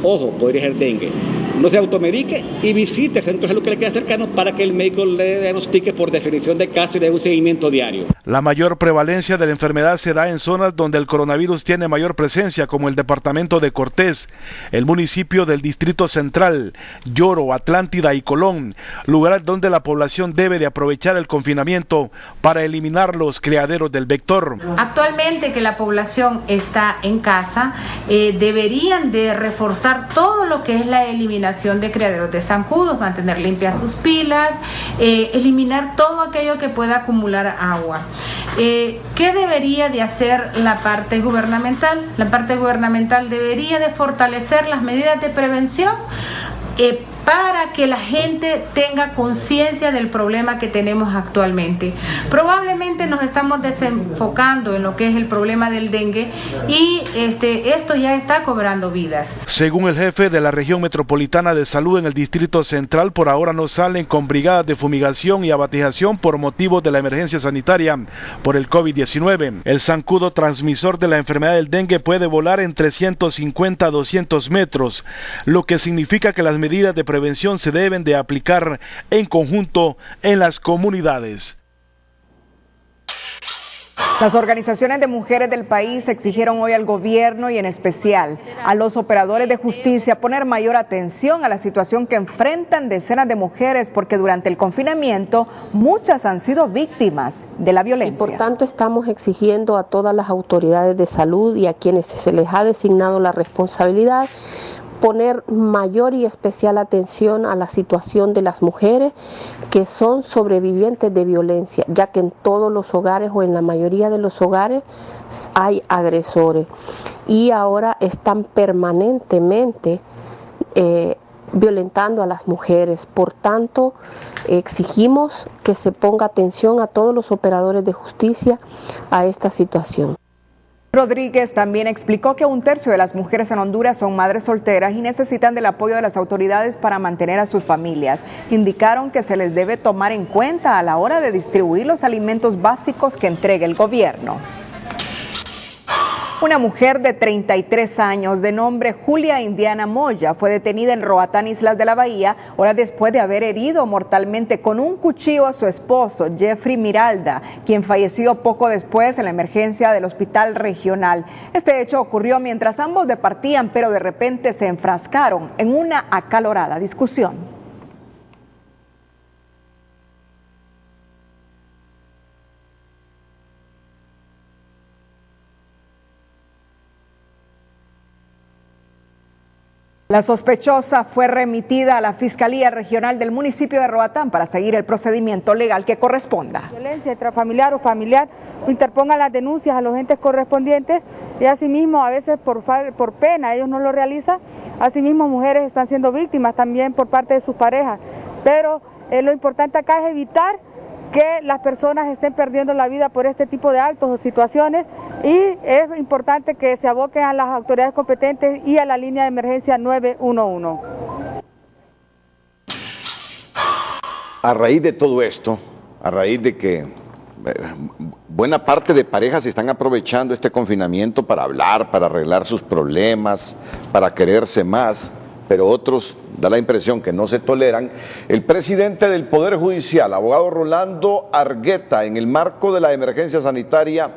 ojo, podría ser dengue. No se automedique y visite el centro de salud que le quede cercano para que el médico le diagnostique por definición de caso y le dé un seguimiento diario.
La mayor prevalencia de la enfermedad se da en zonas donde el coronavirus tiene mayor presencia, como el departamento de Cortés, el municipio del Distrito Central, Lloro, Atlántida y Colón, lugares donde la población debe de aprovechar el confinamiento para eliminar los criaderos del vector.
Actualmente que la población está en casa, deberían de reforzar todo lo que es la eliminación de criaderos de zancudos, mantener limpias sus pilas, eliminar todo aquello que pueda acumular agua. ¿Qué debería de hacer la parte gubernamental? La parte gubernamental debería de fortalecer las medidas de prevención para que la gente tenga conciencia del problema que tenemos actualmente. Probablemente nos estamos desenfocando en lo que es el problema del dengue y esto ya está cobrando vidas.
Según el jefe de la región metropolitana de salud en el Distrito Central, por ahora no salen con brigadas de fumigación y abatización por motivos de la emergencia sanitaria por el COVID-19. El zancudo transmisor de la enfermedad del dengue puede volar entre 150 a 200 metros, lo que significa que las medidas de prevención se deben de aplicar en conjunto en las comunidades.
Las organizaciones de mujeres del país exigieron hoy al gobierno y en especial a los operadores de justicia poner mayor atención a la situación que enfrentan decenas de mujeres, porque durante el confinamiento muchas han sido víctimas de la violencia.
Y por tanto estamos exigiendo a todas las autoridades de salud y a quienes se les ha designado la responsabilidad poner mayor y especial atención a la situación de las mujeres que son sobrevivientes de violencia, ya que en todos los hogares o en la mayoría de los hogares hay agresores y ahora están permanentemente violentando a las mujeres. Por tanto, exigimos que se ponga atención a todos los operadores de justicia a esta situación.
Rodríguez también explicó que 1/3 de las mujeres en Honduras son madres solteras y necesitan del apoyo de las autoridades para mantener a sus familias. Indicaron que se les debe tomar en cuenta a la hora de distribuir los alimentos básicos que entregue el gobierno. Una mujer de 33 años de nombre Julia Indiana Moya fue detenida en Roatán, Islas de la Bahía, horas después de haber herido mortalmente con un cuchillo a su esposo, Jeffrey Miralda, quien falleció poco después en la emergencia del hospital regional. Este hecho ocurrió mientras ambos departían, pero de repente se enfrascaron en una acalorada discusión. La sospechosa fue remitida a la Fiscalía Regional del municipio de Roatán para seguir el procedimiento legal que corresponda.
Violencia intrafamiliar o familiar, interpongan las denuncias a los entes correspondientes y asimismo a veces por pena ellos no lo realizan, asimismo mujeres están siendo víctimas también por parte de sus parejas, pero lo importante acá es evitar que las personas estén perdiendo la vida por este tipo de actos o situaciones y es importante que se aboquen a las autoridades competentes y a la línea de emergencia 911.
A raíz de todo esto, a raíz de que buena parte de parejas están aprovechando este confinamiento para hablar, para arreglar sus problemas, para quererse más, pero otros da la impresión que no se toleran, el presidente del Poder Judicial, abogado Rolando Argueta, en el marco de la emergencia sanitaria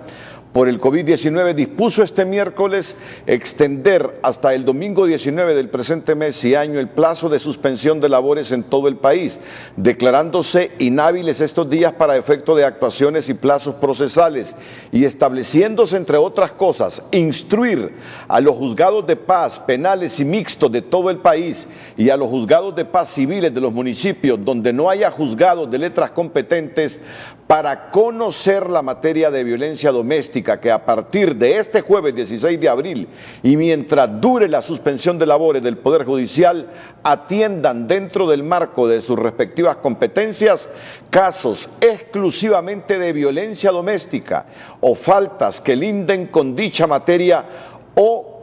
por el COVID-19, dispuso este miércoles extender hasta el domingo 19 del presente mes y año el plazo de suspensión de labores en todo el país, declarándose inhábiles estos días para efecto de actuaciones y plazos procesales y estableciéndose, entre otras cosas, instruir a los juzgados de paz penales y mixtos de todo el país y a los juzgados de paz civiles de los municipios donde no haya juzgados de letras competentes para conocer la materia de violencia doméstica, que a partir de este jueves 16 de abril y mientras dure la suspensión de labores del Poder Judicial, atiendan dentro del marco de sus respectivas competencias casos exclusivamente de violencia doméstica o faltas que linden con dicha materia o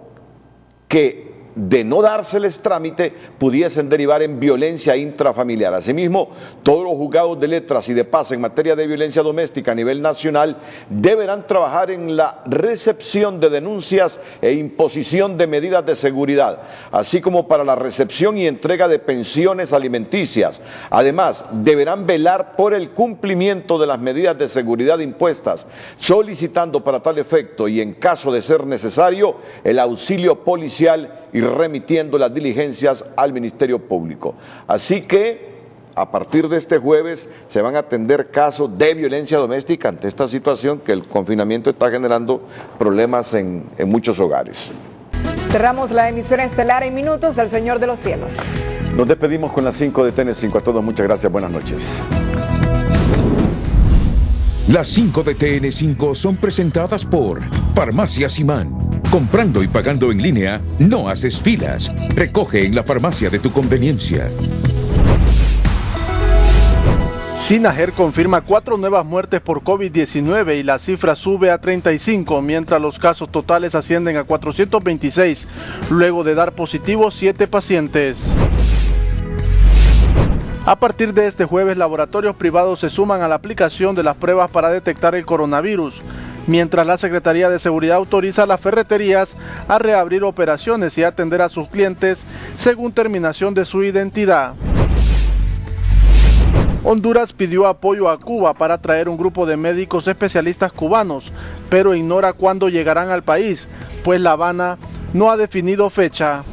que de no dárseles trámite pudiesen derivar en violencia intrafamiliar. Asimismo, todos los juzgados de letras y de paz en materia de violencia doméstica a nivel nacional deberán trabajar en la recepción de denuncias e imposición de medidas de seguridad, así como para la recepción y entrega de pensiones alimenticias. Además, deberán velar por el cumplimiento de las medidas de seguridad impuestas, solicitando para tal efecto y en caso de ser necesario el auxilio policial y remitiendo las diligencias al Ministerio Público. Así que a partir de este jueves se van a atender casos de violencia doméstica ante esta situación que el confinamiento está generando problemas en muchos hogares.
Cerramos la emisión estelar en minutos del Señor de los Cielos.
Nos despedimos con las 5 de TN5. A todos muchas gracias, buenas noches.
Las 5 de TN5 son presentadas por Farmacia Simán. Comprando y pagando en línea, no haces filas. Recoge en la farmacia de tu conveniencia.
Sinajer confirma 4 nuevas muertes por COVID-19 y la cifra sube a 35, mientras los casos totales ascienden a 426, luego de dar positivos 7 pacientes. A partir de este jueves, laboratorios privados se suman a la aplicación de las pruebas para detectar el coronavirus, mientras la Secretaría de Seguridad autoriza a las ferreterías a reabrir operaciones y atender a sus clientes según terminación de su identidad. Honduras pidió apoyo a Cuba para traer un grupo de médicos especialistas cubanos, pero ignora cuándo llegarán al país, pues La Habana no ha definido fecha.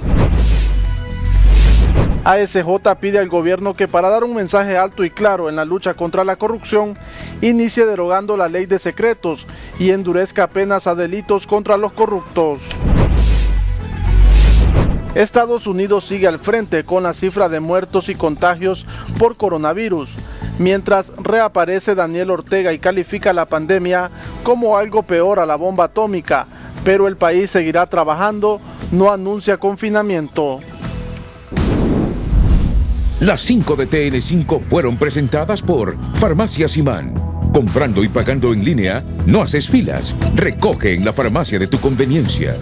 ASJ pide al gobierno que para dar un mensaje alto y claro en la lucha contra la corrupción, inicie derogando la ley de secretos y endurezca penas a delitos contra los corruptos. Estados Unidos sigue al frente con la cifra de muertos y contagios por coronavirus, mientras reaparece Daniel Ortega y califica la pandemia como algo peor a la bomba atómica, pero el país seguirá trabajando, no anuncia confinamiento.
Las 5 de TN5 fueron presentadas por Farmacias Imán. Comprando y pagando en línea, no haces filas. Recoge en la farmacia de tu conveniencia.